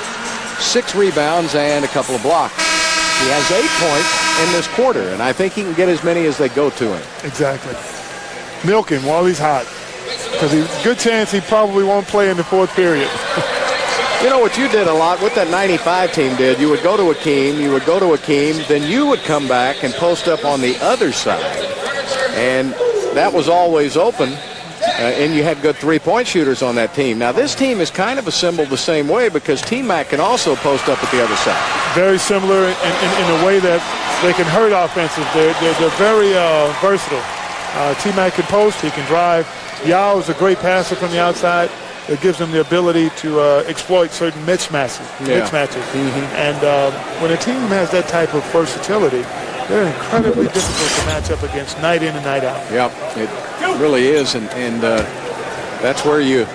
6 rebounds and a couple of blocks. He has 8 points in this quarter, and I think he can get as many as they go to him. Exactly. Milk him while he's hot. Because there's a good chance he probably won't play in the fourth period. You know what you did a lot, what that 95 team did, you would go to Akeem, then you would come back and post up on the other side. And that was always open, and you had good three-point shooters on that team. Now, this team is kind of assembled the same way because T-Mac can also post up at the other side. Very similar in a way that they can hurt offenses. They're very versatile. T-Mac can post, he can drive. Yao is a great passer from the outside. It gives them the ability to exploit certain mismatches. And when a team has that type of versatility, they're incredibly difficult to match up against night in and night out. Yep, it really is, and that's where you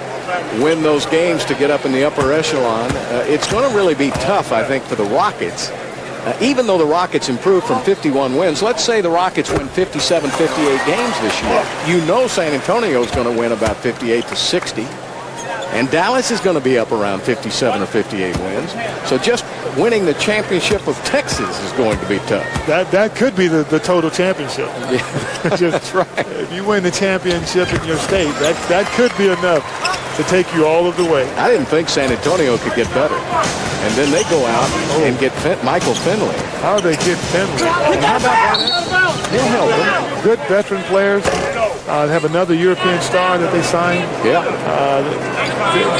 win those games to get up in the upper echelon. It's going to really be tough, I think, for the Rockets. Even though the Rockets improved from 51 wins, let's say the Rockets win 57, 58 games this year. You know San Antonio is going to win about 58 to 60. And Dallas is going to be up around 57 or 58 wins. So just winning the championship of Texas is going to be tough. That could be the total championship. Yeah, that's right. If you win the championship in your state, that could be enough to take you all of the way. I didn't think San Antonio could get better. And then they go out and get Michael Finley. How they get Finley? How about that? He'll help them. Good veteran players. Have another European star that they signed. Yeah.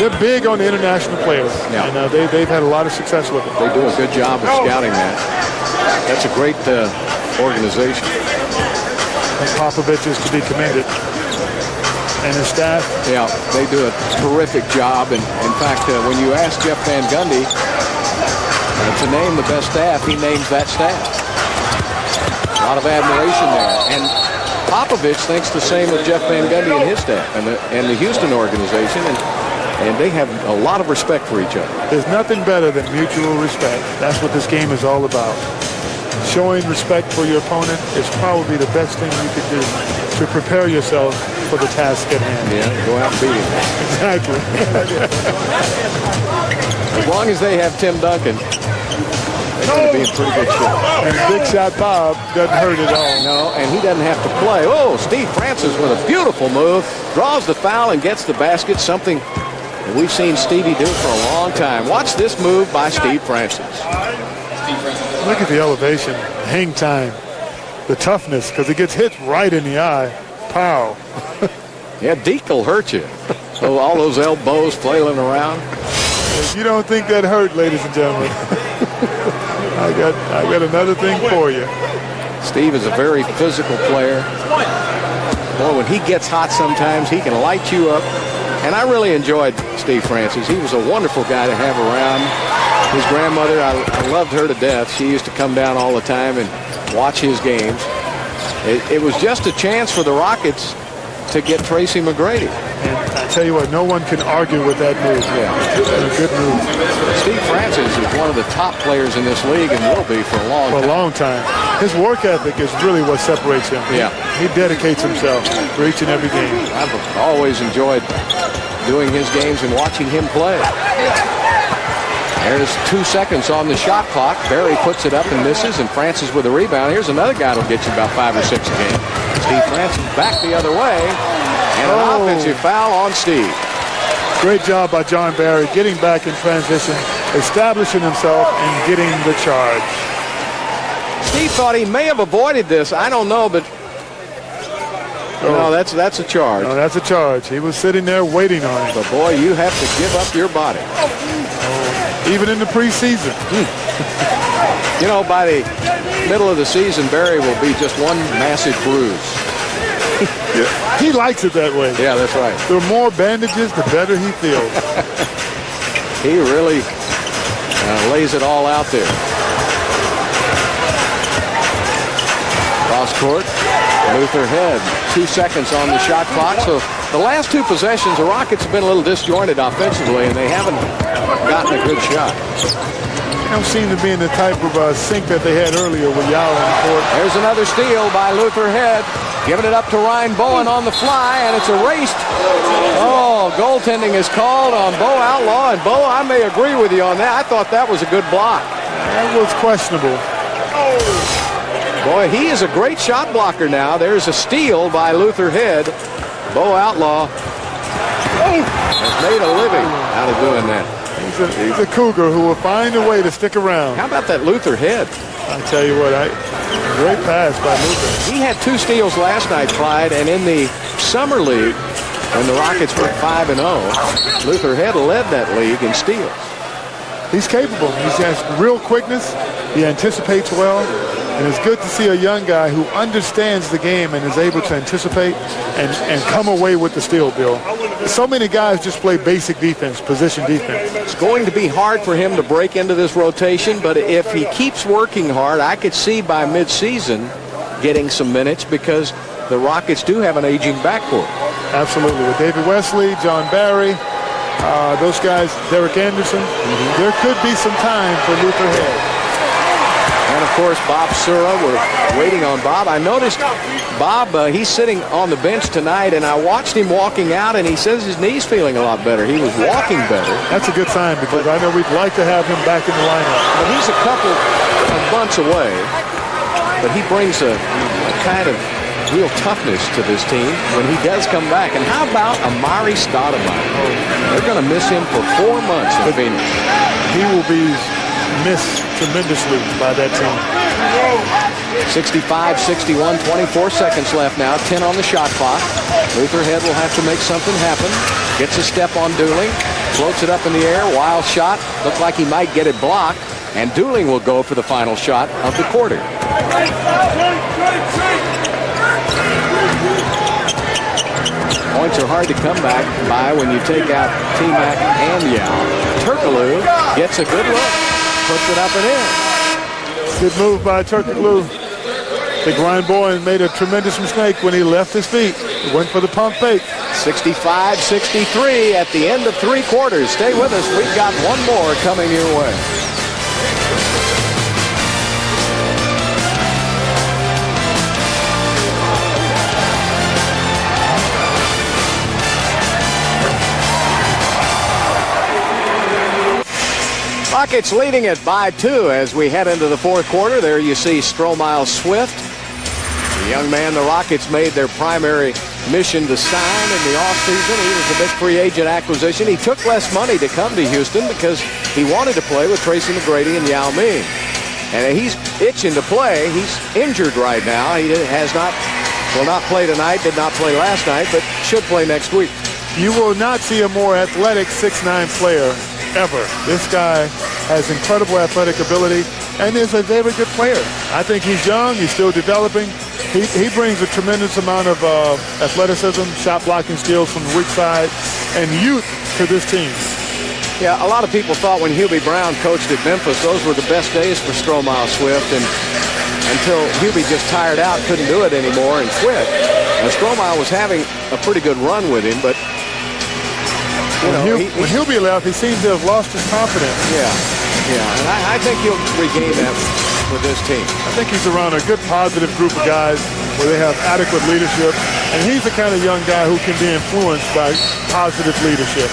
They're big on the international players. Yeah. And they've had a lot of success with them. They do a good job of scouting that. That's a great organization. And Popovich is to be commended. And his staff. Yeah, they do a terrific job. And in fact, when you ask Jeff Van Gundy to name the best staff, he names that staff. A lot of admiration there. And Popovich thinks the same of Jeff Van Gundy and his staff and the Houston organization. And they have a lot of respect for each other. There's nothing better than mutual respect. That's what this game is all about. Showing respect for your opponent is probably the best thing you could do to prepare yourself for the task at hand. Yeah, go out and beat him. Exactly. As long as they have Tim Duncan, they're going to be in pretty good shape. And Big Shot Bob doesn't hurt at all. No, and he doesn't have to play. Oh, Steve Francis with a beautiful move. Draws the foul and gets the basket, something that we've seen Stevie do for a long time. Watch this move by Steve Francis. Look at the elevation, hang time, the toughness, because it gets hit right in the eye. Pow. Yeah, Deke will hurt you. So all those elbows flailing around. If you don't think that hurt, ladies and gentlemen, I got another thing for you. Steve is a very physical player. Boy, when he gets hot sometimes, he can light you up. And I really enjoyed Steve Francis. He was a wonderful guy to have around. His grandmother, I loved her to death. She used to come down all the time and watch his games. It was just a chance for the Rockets to get Tracy McGrady. And Tell you what, no one can argue with that move. Yeah. A good move. Steve Francis is one of the top players in this league and will be for a long time. For a long time. His work ethic is really what separates him. Yeah. He dedicates himself for each and every game. I've always enjoyed doing his games and watching him play. There's 2 seconds on the shot clock. Barry puts it up and misses, and Francis with a rebound. Here's another guy that'll get you about 5 or 6 a game. Steve Francis back the other way, and an offensive foul on Steve. Great job by John Barry getting back in transition, establishing himself, and getting the charge. Steve thought he may have avoided this. I don't know, but no, that's a charge. No, that's a charge. He was sitting there waiting on it. But boy, you have to give up your body. Even in the preseason. You know, by the middle of the season, Barry will be just one massive bruise. Yeah. He likes it that way. Yeah, that's right. The more bandages, the better he feels. He really lays it all out there. Cross court, Luther Head. 2 seconds on the shot clock. So the last 2 possessions, the Rockets have been a little disjointed offensively, and they haven't gotten a good shot. They don't seem to be in the type of sink that they had earlier with Yao on the court. There's another steal by Luther Head. Giving it up to Ryan Bowen on the fly, and it's erased. Oh, goaltending is called on Bo Outlaw, and Bo, I may agree with you on that. I thought that was a good block. That was questionable. Boy, he is a great shot blocker now. There's a steal by Luther Head. Bo Outlaw has made a living out of doing that. He's a Cougar who will find a way to stick around. How about that Luther Head? I tell you what, great pass by Luther. He had 2 steals last night, Clyde, and in the summer league, when the Rockets were 5-0, Luther Head led that league in steals. He's capable. He has real quickness. He anticipates well. And it's good to see a young guy who understands the game and is able to anticipate and come away with the steal, Bill. So many guys just play basic defense, position defense. It's going to be hard for him to break into this rotation, but if he keeps working hard, I could see by midseason getting some minutes because the Rockets do have an aging backcourt. Absolutely. With David Wesley, John Barry, those guys, Derek Anderson, there could be some time for Luther Head. And, of course, Bob Sura. We're waiting on Bob. I noticed Bob, he's sitting on the bench tonight, and I watched him walking out, and he says his knee's feeling a lot better. He was walking better. That's a good sign because I know we'd like to have him back in the lineup. But he's a couple of months away. But he brings a kind of real toughness to this team when he does come back. And how about Amari Stoudemire? They're going to miss him for 4 months in Phoenix. He will be missed tremendously by that team. 65-61, 24 seconds left now, 10 on the shot clock. Luther Head will have to make something happen. Gets a step on Dooling, floats it up in the air, wild shot. Looked like he might get it blocked, and Dooling will go for the final shot of the quarter. Points are hard to come back by when you take out T-Mac and Yao. Turkoglu gets a good look. Puts it up and in. Good move by Turkoglu. I think Ryan Bowen made a tremendous mistake when he left his feet. He went for the pump fake. 65-63 at the end of 3 quarters. Stay with us. We've got one more coming your way. Rockets leading it by 2 as we head into the 4th quarter. There you see Stromile Swift, the young man the Rockets made their primary mission to sign in the offseason. He was a big free agent acquisition. He took less money to come to Houston because he wanted to play with Tracy McGrady and Yao Ming. And he's itching to play. He's injured right now. He will not play tonight, did not play last night, but should play next week. You will not see a more athletic 6'9" player ever. This guy has incredible athletic ability and is a very good player. I think he's young. He's still developing. He brings a tremendous amount of athleticism, shot blocking skills from the weak side, and youth to this team. Yeah, a lot of people thought when Hubie Brown coached at Memphis, those were the best days for Stromile Swift, and until Hubie just tired out, couldn't do it anymore, and quit. Now, Stromile was having a pretty good run with him, but When Hubie left, he seems to have lost his confidence. Yeah, and I think he'll regain that with this team. I think he's around a good, positive group of guys where they have adequate leadership, and he's the kind of young guy who can be influenced by positive leadership.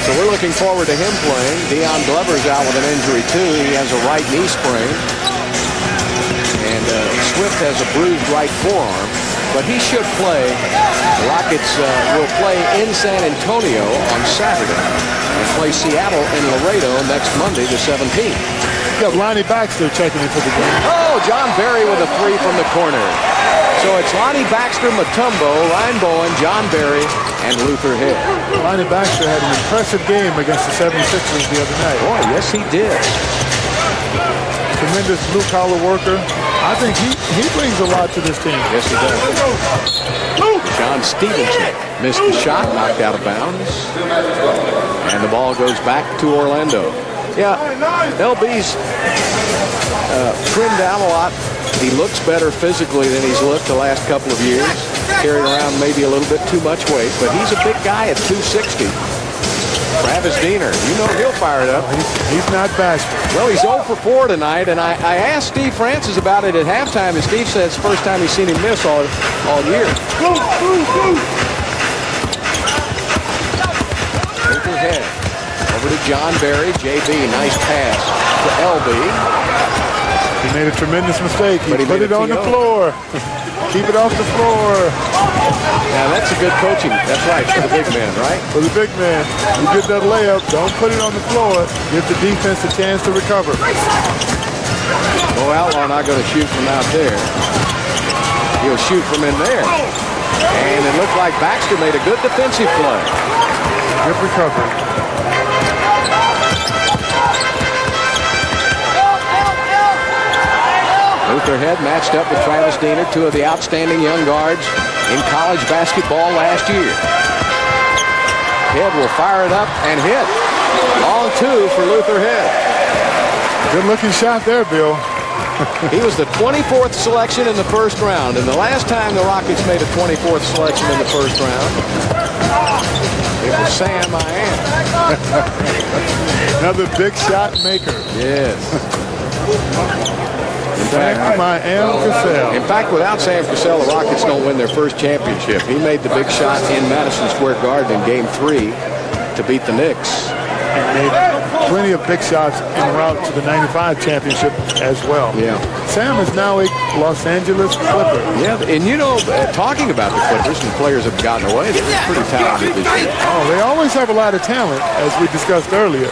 So we're looking forward to him playing. Deion Glover's out with an injury, too. He has a right knee sprain. And Swift has a bruised right forearm. But he should play. The Rockets will play in San Antonio on Saturday and play Seattle in Laredo next Monday, the 17th. You got Lonnie Baxter checking into the game. Oh, John Barry with a three from the corner. So it's Lonnie Baxter, Mutombo, Ryan Bowen, John Barry, and Luther Head. Lonnie Baxter had an impressive game against the 76ers the other night. Boy, yes, he did. Tremendous blue-collar worker. I think he brings a lot to this team. Yes, he does. John Stevenson missed the shot, knocked out of bounds. And the ball goes back to Orlando. Yeah, LB's trimmed down a lot. He looks better physically than he's looked the last couple of years. Carrying around maybe a little bit too much weight, but he's a big guy at 260. Travis Diener, he'll fire it up. He's not bashful. Well, he's 0 for 4 tonight, and I asked Steve Francis about it at halftime, and Steve said it's the first time he's seen him miss all year. Overhead. Over to John Barry. JB, nice pass to LB. He made a tremendous mistake. He put it on the floor. Keep it off the floor. Now, that's a good coaching. That's right, for the big man, right? For the big man. You get that layup, don't put it on the floor. Give the defense a chance to recover. Well, Outlaw not going to shoot from out there. He'll shoot from in there. And it looked like Baxter made a good defensive play. Good recovery. Luther Head matched up with Travis Diener, two of the outstanding young guards in college basketball last year. Head will fire it up and hit. Long two for Luther Head. Good-looking shot there, Bill. He was the 24th selection in the first round, and the last time the Rockets made a 24th selection in the first round, it was Sam Ian. Another big shot maker. Yes. In fact, without Sam Cassell, the Rockets don't win their first championship. He made the big shot in Madison Square Garden in Game 3 to beat the Knicks. And made plenty of big shots en route to the 95 championship as well. Yeah. Sam is now a Los Angeles Clipper. Yeah, and talking about the Clippers, and players have gotten away, they're pretty talented this year. Oh, they always have a lot of talent, as we discussed earlier.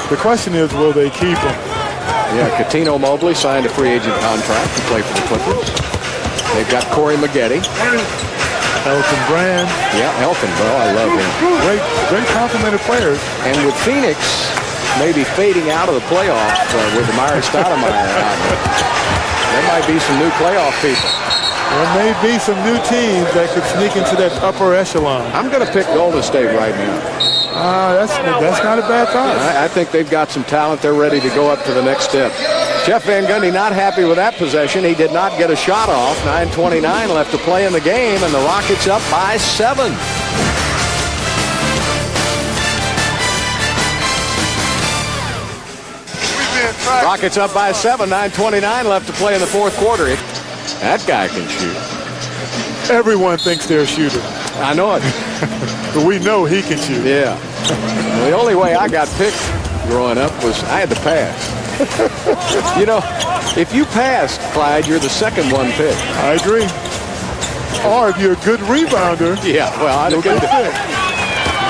The question is, will they keep them? Yeah, Coutinho Mobley signed a free agent contract to play for the Clippers. They've got Corey Maggette. Elton Brand. Yeah, Elton, bro, I love him. Great complimentary players. And with Phoenix maybe fading out of the playoffs with Myron Stoudemire out, there might be some new playoff people. There may be some new teams that could sneak into that upper echelon. I'm going to pick Golden State right now. That's not a bad thought. I think they've got some talent. They're ready to go up to the next step. Jeff Van Gundy not happy with that possession. He did not get a shot off. 9:29 left to play in the game, and the Rockets up by 7. Rockets up by 7. 9:29 left to play in the fourth quarter. That guy can shoot. Everyone thinks they're a shooter. I know it. But we know he can shoot. Yeah. Well, the only way I got picked growing up was I had to pass. If you passed, Clyde, you're the second one picked. I agree. Or if you're a good rebounder. Yeah, well, I'd have got the pick.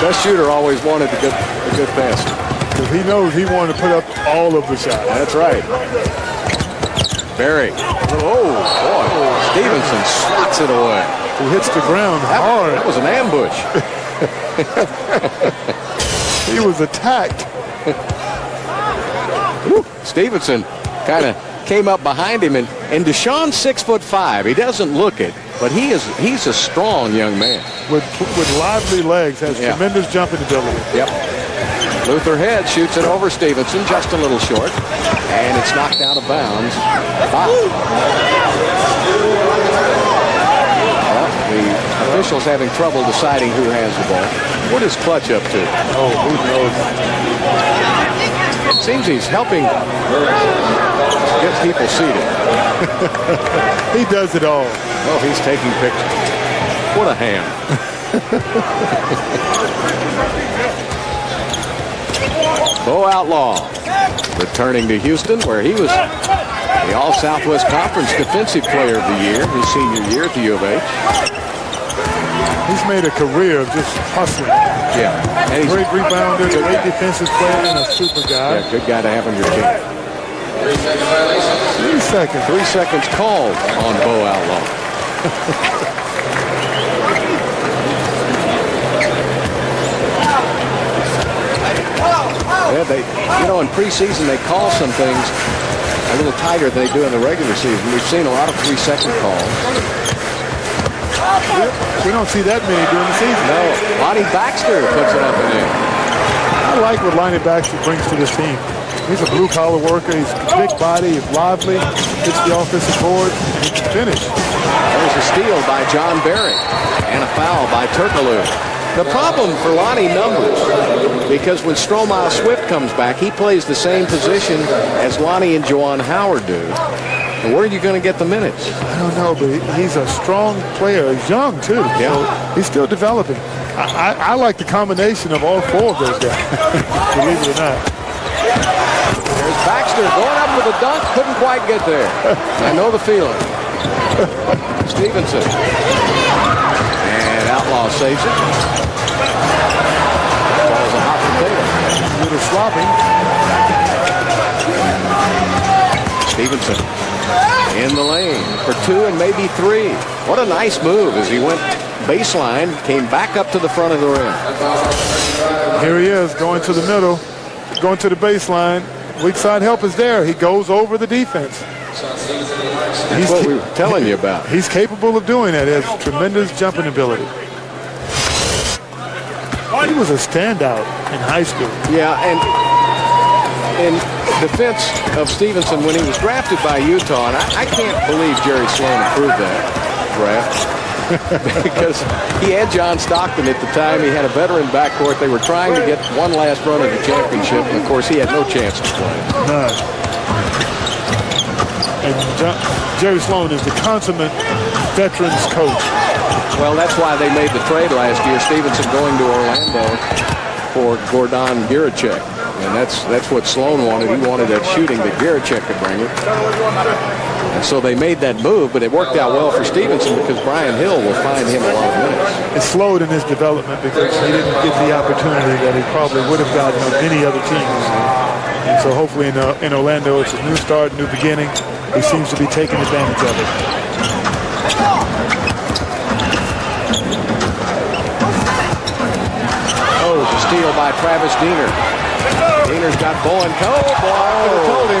Best shooter always wanted a good passer. Because he knows he wanted to put up all of the shots. That's right. Barry. Oh, boy. Stevenson swats it away. He hits the ground hard. That was an ambush. He was attacked. Stevenson kind of came up behind him, and Deshaun's 6'5". He doesn't look it, but he's a strong young man. With lively legs, has tremendous jumping ability. Yep. Luther Head shoots it over Stevenson, just a little short, and it's knocked out of bounds. Foul. Well, the officials having trouble deciding who has the ball. What is Clutch up to? Oh, who knows? It seems he's helping get people seated. He does it all. Oh, he's taking pictures. What a ham. Bo Outlaw returning to Houston, where he was the All-Southwest Conference Defensive Player of the Year his senior year at the U of H. He's made a career of just hustling. Yeah. And he's Great rebounder, great defensive player, and a super guy. yeah, good guy to have on your team. 3 seconds. 3 seconds called on Bo Outlaw. Yeah, in preseason they call some things a little tighter than they do in the regular season. We've seen a lot of 3-second calls. We don't see that many during the season. No, Lonnie Baxter puts it up and in. I like what Lonnie Baxter brings to this team. He's a blue-collar worker. He's a big body. He's lively. Hits the offensive board. And he can finish. There's a steal by John Barry and a foul by Turkaloo. The problem for Lonnie numbers, because when Stromile Swift comes back, he plays the same position as Lonnie and Juwan Howard do. And where are you going to get the minutes? I don't know, but he's a strong player. He's young, too. Yeah. So he's still developing. I like the combination of all four of those guys, believe it or not. There's Baxter going up with a dunk. Couldn't quite get there. I know the feeling. Stevenson. And Outlaw saves it. Ball's a hot potato. A little sloppy. Stevenson in the lane for 2 and maybe 3. What a nice move as he went baseline, came back up to the front of the rim. Here he is going to the middle, going to the baseline. Weak side help is there. He goes over the defense. That's what we were telling you about. He's capable of doing that. He has tremendous jumping ability. He was a standout in high school. Yeah, and in defense of Stevenson when he was drafted by Utah, and I can't believe Jerry Sloan approved that draft because he had John Stockton at the time. He had a veteran backcourt. They were trying to get one last run at the championship, and of course he had no chance to play. None. And Jerry Sloan is the consummate veterans coach. Well, that's why they made the trade last year. Stevenson going to Orlando for Gordon Giricek. And that's what Sloan wanted. He wanted that shooting that Giricek could bring it. And so they made that move, but it worked out well for Stevenson because Brian Hill will find him a lot of minutes. It slowed in his development because he didn't get the opportunity that he probably would have gotten on any other teams. And so hopefully in Orlando, it's a new start, new beginning. He seems to be taking advantage of it. Oh, the steal by Travis Diener. Diener's got Bowen. Oh, boy, I could have told him.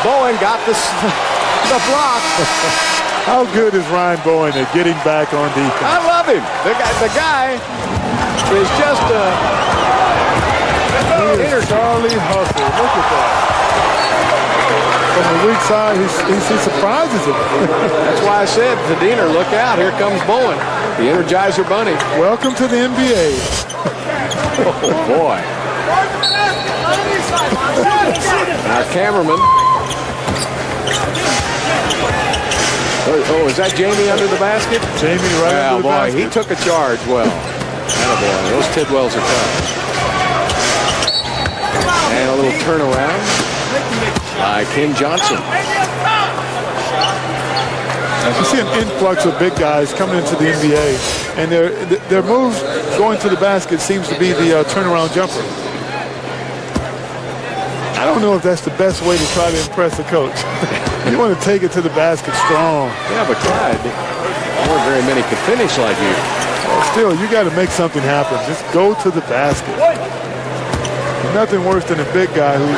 Bowen got the block. How good is Ryan Bowen at getting back on defense? I love him. The guy is just He is Charlie Hustle. Look at that. From the weak side, he surprises him. That's why I said to Diener, look out, here comes Bowen, the Energizer Bunny. Welcome to the NBA. Oh, boy. Our cameraman. Oh, is that Jamie under the basket? Jamie right under the boy, basket. he took a charge well. Attaboy, those Tidwells are tough. And a little turnaround by King Johnson. You see an influx of big guys coming into the NBA, and their moves going to the basket seems to be the turnaround jumper. I don't know if that's the best way to try to impress the coach. You want to take it to the basket strong. Yeah, but Clyde, there weren't very many could finish like you. Well, still, you got to make something happen. Just go to the basket. There's nothing worse than a big guy who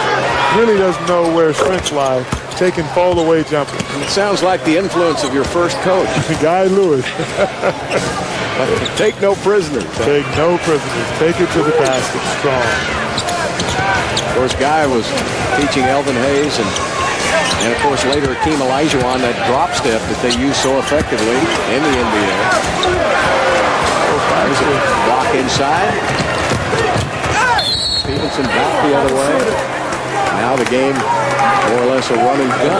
really doesn't know where strengths lie, taking fall-away jumpers. It sounds like the influence of your first coach. Guy Lewis. Take no prisoners. Take no prisoners. Take it to the basket strong. Of course, Guy was teaching Elvin Hayes and of course later Akeem Olajuwon that drop step that they use so effectively in the NBA. inside. Stevenson back the other way. Now the game more or less a running gun.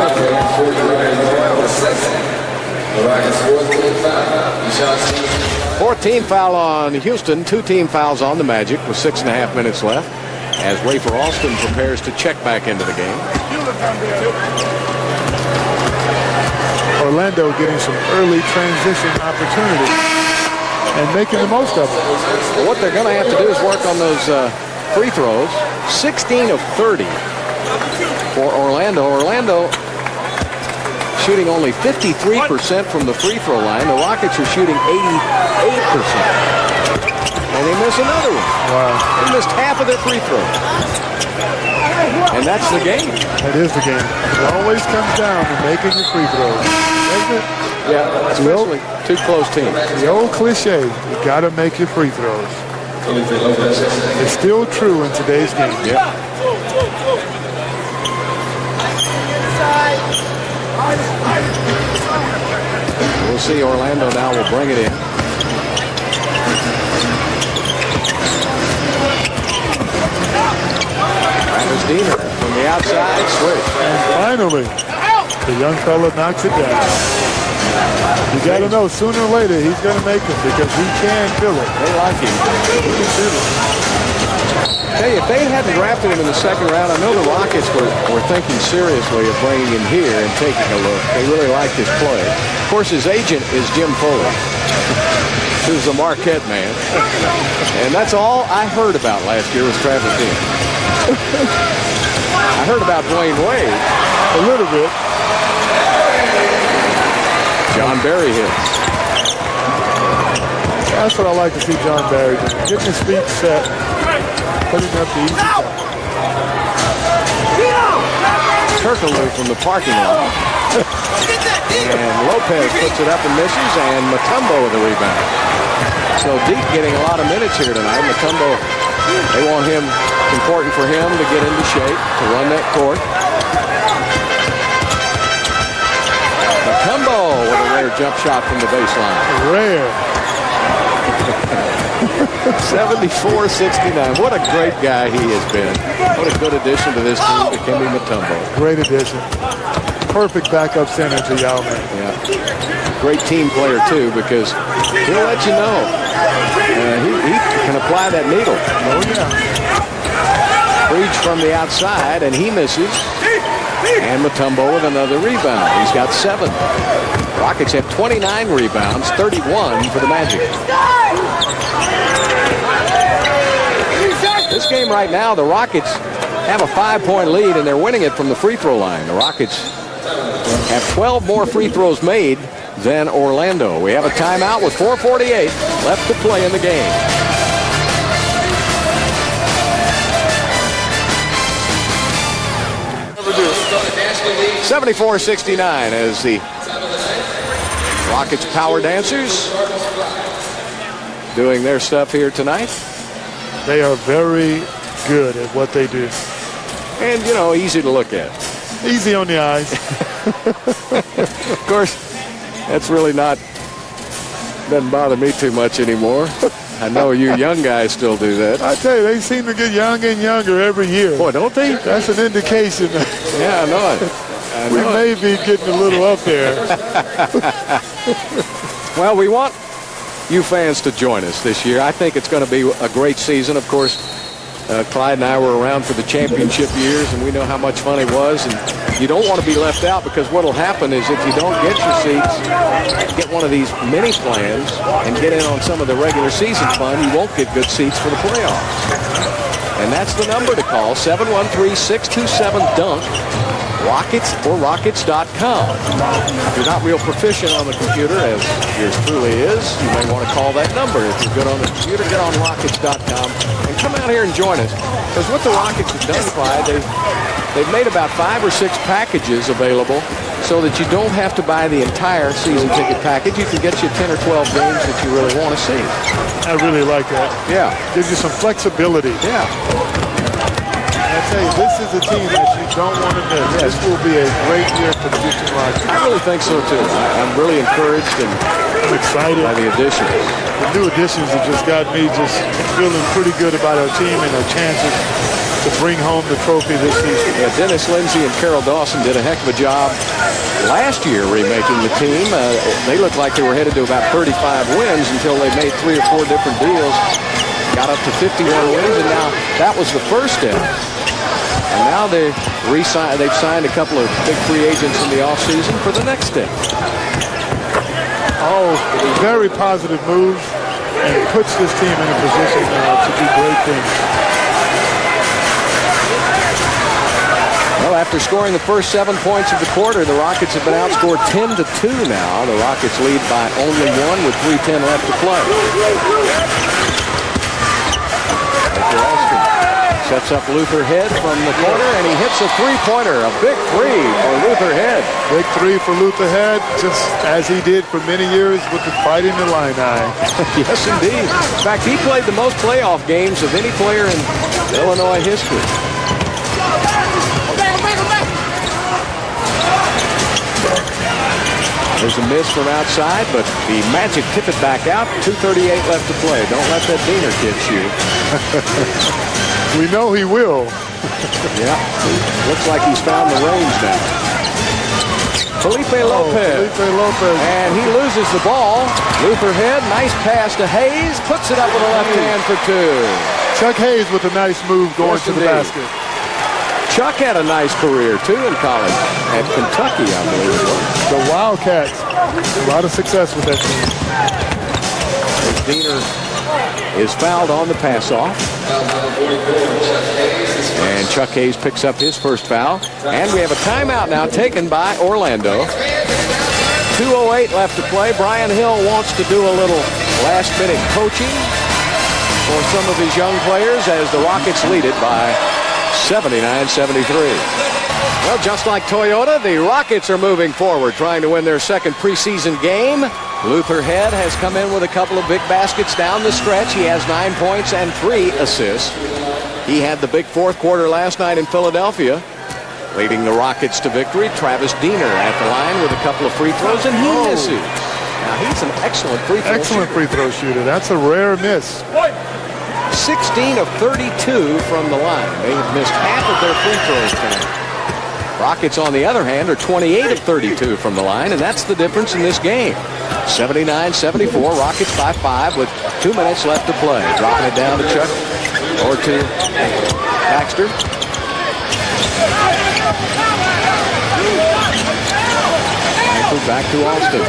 14th foul on Houston, 2 team fouls on the Magic with 6.5 minutes left as Rafer Alston prepares to check back into the game. Orlando getting some early transition opportunities and making the most of it. Well, what they're going to have to do is work on those free throws. 16 of 30 for Orlando. Orlando shooting only 53% from the free throw line. The Rockets are shooting 88%. And they miss another one. Wow. They missed half of their free throws. And that's the game. That is the game. It always comes down to making your free throws, doesn't it? Yeah, especially two close teams. The old cliche, you got to make your free throws. It's still true in today's game. Yeah. We'll see. Orlando now will bring it in. Travis Diener from the outside switch. And finally, the young fella knocks it down. You got to know, sooner or later, he's going to make it because he can feel it. They like him. He can feel it. Hey, if they hadn't drafted him in the second round, I know the Rockets were thinking seriously of bringing him here and taking a look. They really liked his play. Of course, his agent is Jim Foley, who's the Marquette man. And that's all I heard about last year was Travis Diener. I heard about Dwayne Wade A little bit. John Barry hits. That's what I like to see John Barry do. Getting his feet set, putting up the easy shot. Turkoglu from the parking lot. And Lopez puts it up and misses, and Mutombo with the rebound. So Deep getting a lot of minutes here tonight. Mutombo, they want him, it's important for him to get into shape, to run that court. Mutombo with a rare jump shot from the baseline. Rare. 74-69. What a great guy he has been. What a good addition to this team, Dikembe Mutombo. Great addition. Perfect backup center to Yao, man. Yeah. Great team player, too, because he'll let you know. He can apply that needle. Oh, yeah. Breach from the outside, and he misses. And Mutombo with another rebound. He's got 7. Rockets have 29 rebounds, 31 for the Magic. This game right now, the Rockets have a 5-point lead, and they're winning it from the free throw line. The Rockets have 12 more free throws made than Orlando. We have a timeout with 4:48 left to play in the game. Never do. 74-69 as the Rockets power dancers doing their stuff here tonight. They are very good at what they do. And, you know, easy to look at. Easy on the eyes. Of course, that's really doesn't bother me too much anymore. I know you young guys still do that. I tell you, they seem to get younger and younger every year. Boy, don't they? That's an indication. Yeah, I know it. We may be getting a little up there. Well, we want you fans to join us this year. I think it's going to be a great season. Of course, Clyde and I were around for the championship years, and we know how much fun it was. And you don't want to be left out, because what will happen is if you don't get your seats, get one of these mini plans, and get in on some of the regular season fun, you won't get good seats for the playoffs. And that's the number to call, 713-627-DUNK. Rockets or Rockets.com. If you're not real proficient on the computer, as yours truly is, you may want to call that number. If you're good on the computer, get on Rockets.com and come out here and join us. Because what the Rockets have done, Clyde, they've made about 5 or 6 packages available so that you don't have to buy the entire season ticket package. You can get you 10 or 12 games that you really want to see. I really like that. Yeah. Gives you some flexibility. Yeah. I tell you, this is a team that you don't want to miss. This will be a great year for the Houston Rockets. I really think so, too. I'm really encouraged, and I'm excited by the additions. The new additions have just got me just feeling pretty good about our team and our chances to bring home the trophy this season. Yeah, Dennis Lindsay and Carol Dawson did a heck of a job last year remaking the team. They looked like they were headed to about 35 wins until they made 3 or 4 different deals. Got up to 51 wins, and now that was the first step. And now they've signed a couple of big free agents in the offseason for the next step. Oh, very positive moves, and puts this team in a position to do great things. Well, after scoring the first 7 points of the quarter, the Rockets have been outscored 10-2 now. The Rockets lead by only 1 with 3:10 left to play. Sets up Luther Head from the corner, and he hits a three-pointer, a big three for Luther Head. Big three for Luther Head, just as he did for many years with the Fighting Illini. Yes, indeed. In fact, he played the most playoff games of any player in Illinois history. There's a miss from outside, but the Magic tip it back out. 2:38 left to play. Don't let that Diener kid shoot. We know he will. Yeah. Looks like he's found the range now. Felipe Lopez. And he loses the ball. Luther Head, nice pass to Hayes. Puts it up with a left hand for 2. Chuck Hayes with a nice move going to the basket. Chuck had a nice career, too, in college. At Kentucky, I believe it was. The Wildcats. A lot of success with that team. Diener is fouled on the pass-off. And Chuck Hayes picks up his first foul. And we have a timeout now taken by Orlando. 2:08 left to play. Brian Hill wants to do a little last-minute coaching for some of his young players as the Rockets lead it by 79-73. Well, just like Toyota, the Rockets are moving forward, trying to win their second preseason game. Luther Head has come in with a couple of big baskets down the stretch. He has 9 points and 3 assists. He had the big fourth quarter last night in Philadelphia, leading the Rockets to victory. Travis Diener at the line with a couple of free throws, and he misses. Now, he's an excellent free throw shooter. Free throw shooter. That's a rare miss. 16 of 32 from the line. They have missed half of their free throws tonight. Rockets, on the other hand, are 28 of 32 from the line, and that's the difference in this game. 79-74, Rockets by 5 with 2 minutes left to play. Dropping it down to Chuck, or to Baxter. Back to Alston.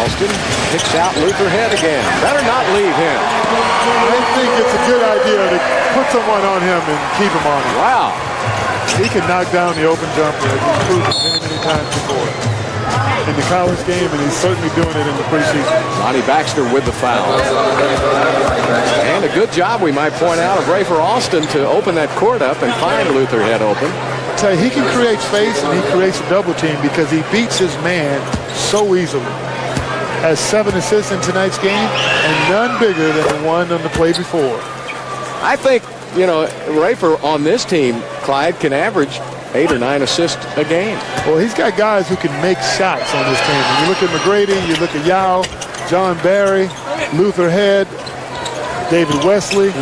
Alston picks out Luther Head again. Better not leave him. I think it's a good idea to put someone on him and keep him on him. Wow. He can knock down the open jumper, as he's proven many times before in the college game, and he's certainly doing it in the preseason. Lonnie Baxter with the foul. And a good job, we might point out, of Rafer Alston to open that court up and find Luther Head open. I tell you, he can create space, and he creates a double team because he beats his man so easily. Has 7 assists in tonight's game, and none bigger than the one on the play before. I think, you know, Rafer on this team, Clyde, can average 8 or 9 assists a game. Well, he's got guys who can make shots on this team. When you look at McGrady, you look at Yao, John Barry, Luther Head, David Wesley.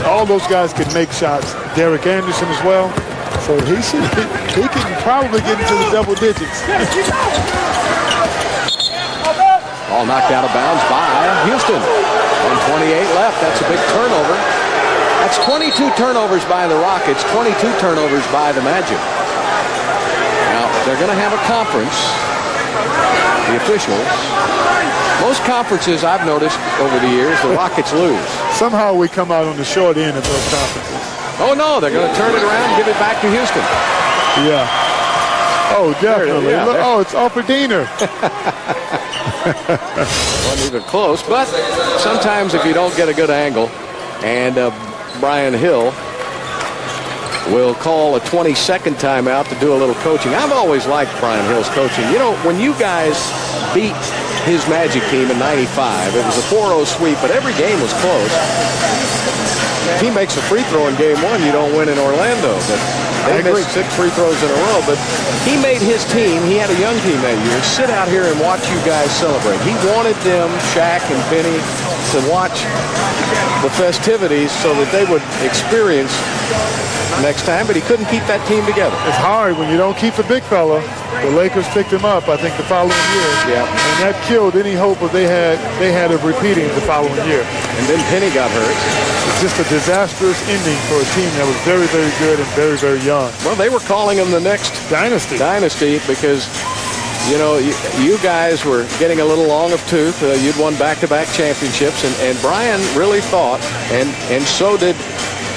All those guys can make shots. Derek Anderson as well. So he can probably get into the double digits. All knocked out of bounds by Houston. 1:28 left. That's a big turnover. That's 22 turnovers by the Rockets, 22 turnovers by the Magic. Now, they're going to have a conference, the officials. Most conferences I've noticed over the years, the Rockets lose. Somehow we come out on the short end of those conferences. Oh, no, they're going to turn it around and give it back to Houston. Yeah. Oh, definitely. Yeah, look, oh, it's Upper Diener. Wasn't even close, but sometimes if you don't get a good angle, and Brian Hill will call a 22nd timeout to do a little coaching. I've always liked Brian Hill's coaching. You know, when you guys beat his Magic team in '95. It was a 4-0 sweep, but every game was close. If he makes a free throw in game one, you don't win in Orlando. But they missed 6 free throws in a row. But he made his team, he had a young team that year, sit out here and watch you guys celebrate. He wanted them, Shaq and Penny, to watch the festivities so that they would experience next time, but he couldn't keep that team together. It's hard when you don't keep the big fella. The Lakers picked him up, I think, the following year. Yeah. And that killed any hope that they had of repeating the following year. And then Penny got hurt. It's just a disastrous ending for a team that was very, very good and very, very young. Well, they were calling him the next Dynasty because, you know, you guys were getting a little long of tooth. You'd won back-to-back championships, and Brian really thought, and so did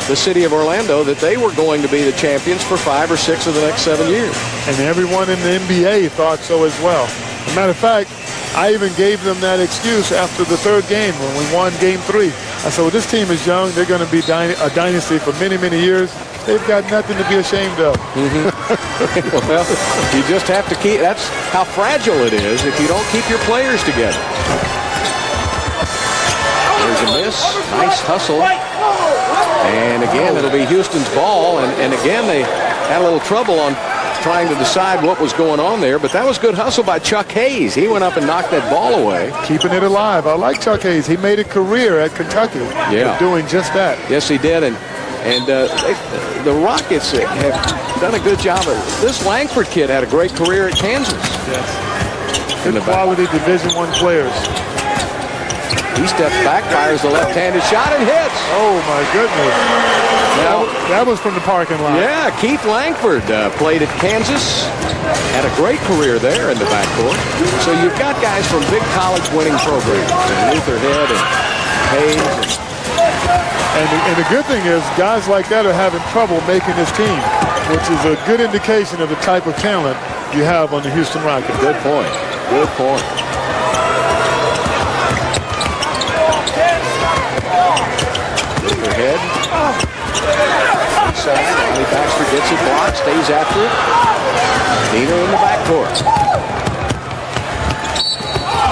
the city of Orlando, that they were going to be the champions for 5 or 6 of the next 7 years. And everyone in the NBA thought so as well. As a matter of fact, I even gave them that excuse after the third game when we won game 3. I said, well, this team is young. They're going to be a dynasty for many, many years. They've got nothing to be ashamed of. Well, you just have to keep, that's how fragile it is if you don't keep your players together. There's a miss. Nice hustle. And again, it'll be Houston's ball. And again, they had a little trouble on trying to decide what was going on there. But that was good hustle by Chuck Hayes. He went up and knocked that ball away. Keeping it alive. I like Chuck Hayes. He made a career at Kentucky doing just that. Yes, he did. And the Rockets have done a good job of it. This Langford kid had a great career at Kansas. Yes. Good quality Division I players. He steps back, fires the left-handed shot, and hits. Oh, my goodness. Now, that was from the parking lot. Yeah, Keith Langford played at Kansas, had a great career there in the backcourt. So you've got guys from big college winning programs, and Luther Head and Hayes. And the good thing is guys like that are having trouble making this team, which is a good indication of the type of talent you have on the Houston Rockets. Good point. Good point. Luther Head. Inside. Lonnie Baxter gets it blocked, stays after it. Nina in the backcourt.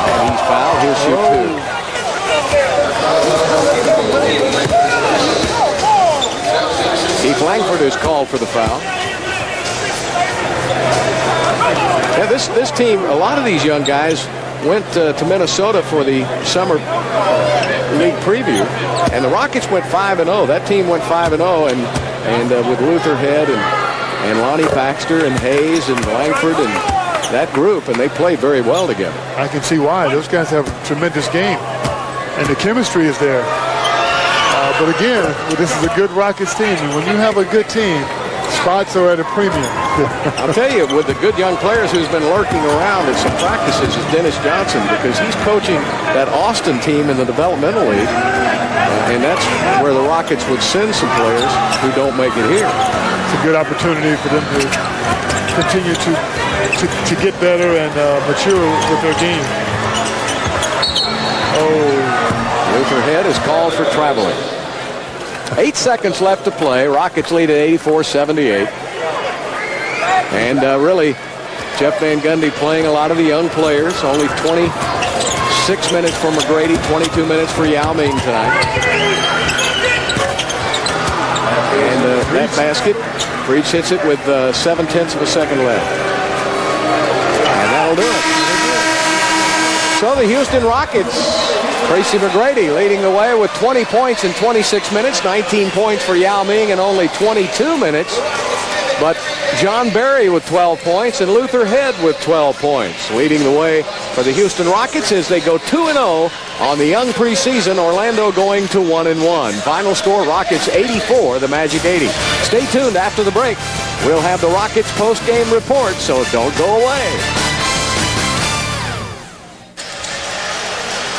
And he's fouled. He'll shoot 2. Keith Langford is called for the foul. Yeah, this team, a lot of these young guys went to Minnesota for the summer league preview, and the Rockets went 5-0. That team went 5-0, and with Luther Head and Lonnie Baxter and Hayes and Langford and that group, and they played very well together. I can see why. Those guys have a tremendous game, and the chemistry is there. But again, this is a good Rockets team, and when you have a good team, spots are at a premium. I'll tell you, with the good young players who's been lurking around at some practices is Dennis Johnson, because he's coaching that Austin team in the developmental league, and that's where the Rockets would send some players who don't make it here. It's a good opportunity for them to continue to get better and mature with their game. Oh, Luther Head is called for traveling. 8 seconds left to play. Rockets lead at 84-78. And really, Jeff Van Gundy playing a lot of the young players. Only 26 minutes for McGrady, 22 minutes for Yao Ming tonight. And that basket, Breach hits it with 0.7 of a second left. And that'll do it. So the Houston Rockets, Tracy McGrady leading the way with 20 points in 26 minutes, 19 points for Yao Ming in only 22 minutes. But John Barry with 12 points and Luther Head with 12 points, leading the way for the Houston Rockets as they go 2-0 on the young preseason. Orlando going to 1-1. Final score, Rockets 84, the Magic 80. Stay tuned after the break. We'll have the Rockets post-game report, so don't go away.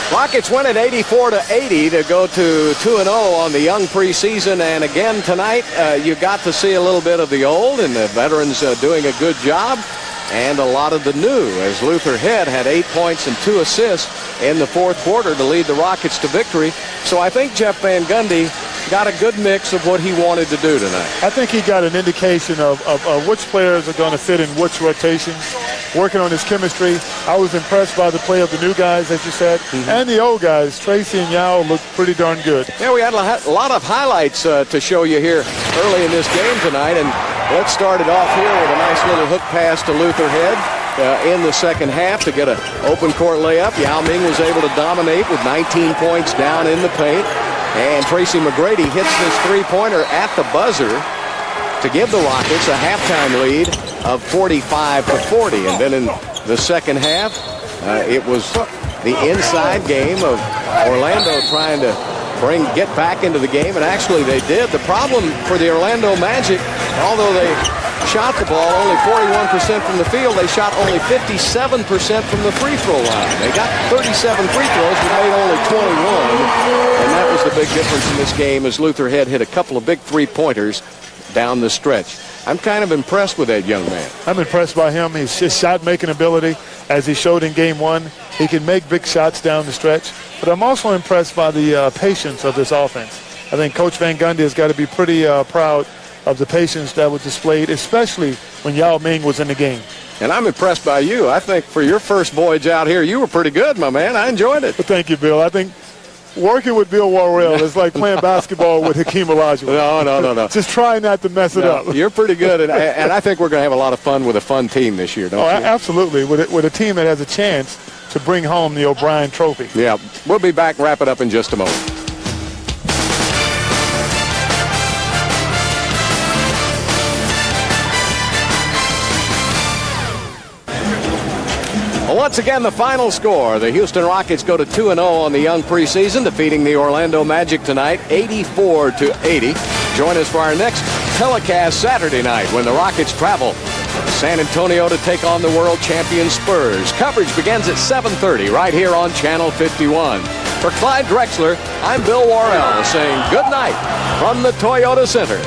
Rockets win at 84-80 to go to 2-0 on the young preseason. And again tonight, you got to see a little bit of the old and the veterans doing a good job, and a lot of the new, as Luther Head had 8 points and 2 assists in the fourth quarter to lead the Rockets to victory. So I think Jeff Van Gundy got a good mix of what he wanted to do tonight. I think he got an indication of which players are going to fit in which rotations. working on his chemistry. I was impressed by the play of the new guys, as you said, and the old guys. Tracy and Yao looked pretty darn good. Yeah, we had a lot of highlights to show you here early in this game tonight, and let's start it off here with a nice little hook pass to Luther Head in the second half to get an open court layup. Yao Ming was able to dominate with 19 points down in the paint, and Tracy McGrady hits this three-pointer at the buzzer to give the Rockets a halftime lead of 45-40. And then in the second half, it was the inside game of Orlando trying to get back into the game, and actually they did. The problem for the Orlando Magic, although they shot the ball only 41% from the field, they shot only 57% from the free throw line. They got 37 free throws, but made only 21, and that was the big difference in this game as Luther Head hit a couple of big three-pointers down the stretch. I'm kind of impressed with that young man. I'm impressed by him. His shot-making ability, as he showed in Game 1. He can make big shots down the stretch. But I'm also impressed by the patience of this offense. I think Coach Van Gundy has got to be pretty proud of the patience that was displayed, especially when Yao Ming was in the game. And I'm impressed by you. I think for your first voyage out here, you were pretty good, my man. I enjoyed it. Well, thank you, Bill. I think working with Bill Worrell is like playing basketball with Hakeem Olajuwon. No. Just try not to mess it up. You're pretty good, and I think we're going to have a lot of fun with a fun team this year, don't you? Absolutely, with a team that has a chance to bring home the O'Brien Trophy. Yeah, we'll be back and wrap it up in just a moment. Once again, the final score. The Houston Rockets go to 2-0 on the young preseason, defeating the Orlando Magic tonight, 84-80. Join us for our next telecast Saturday night when the Rockets travel to San Antonio to take on the world champion Spurs. Coverage begins at 7:30 right here on Channel 51. For Clyde Drexler, I'm Bill Worrell saying good night from the Toyota Center.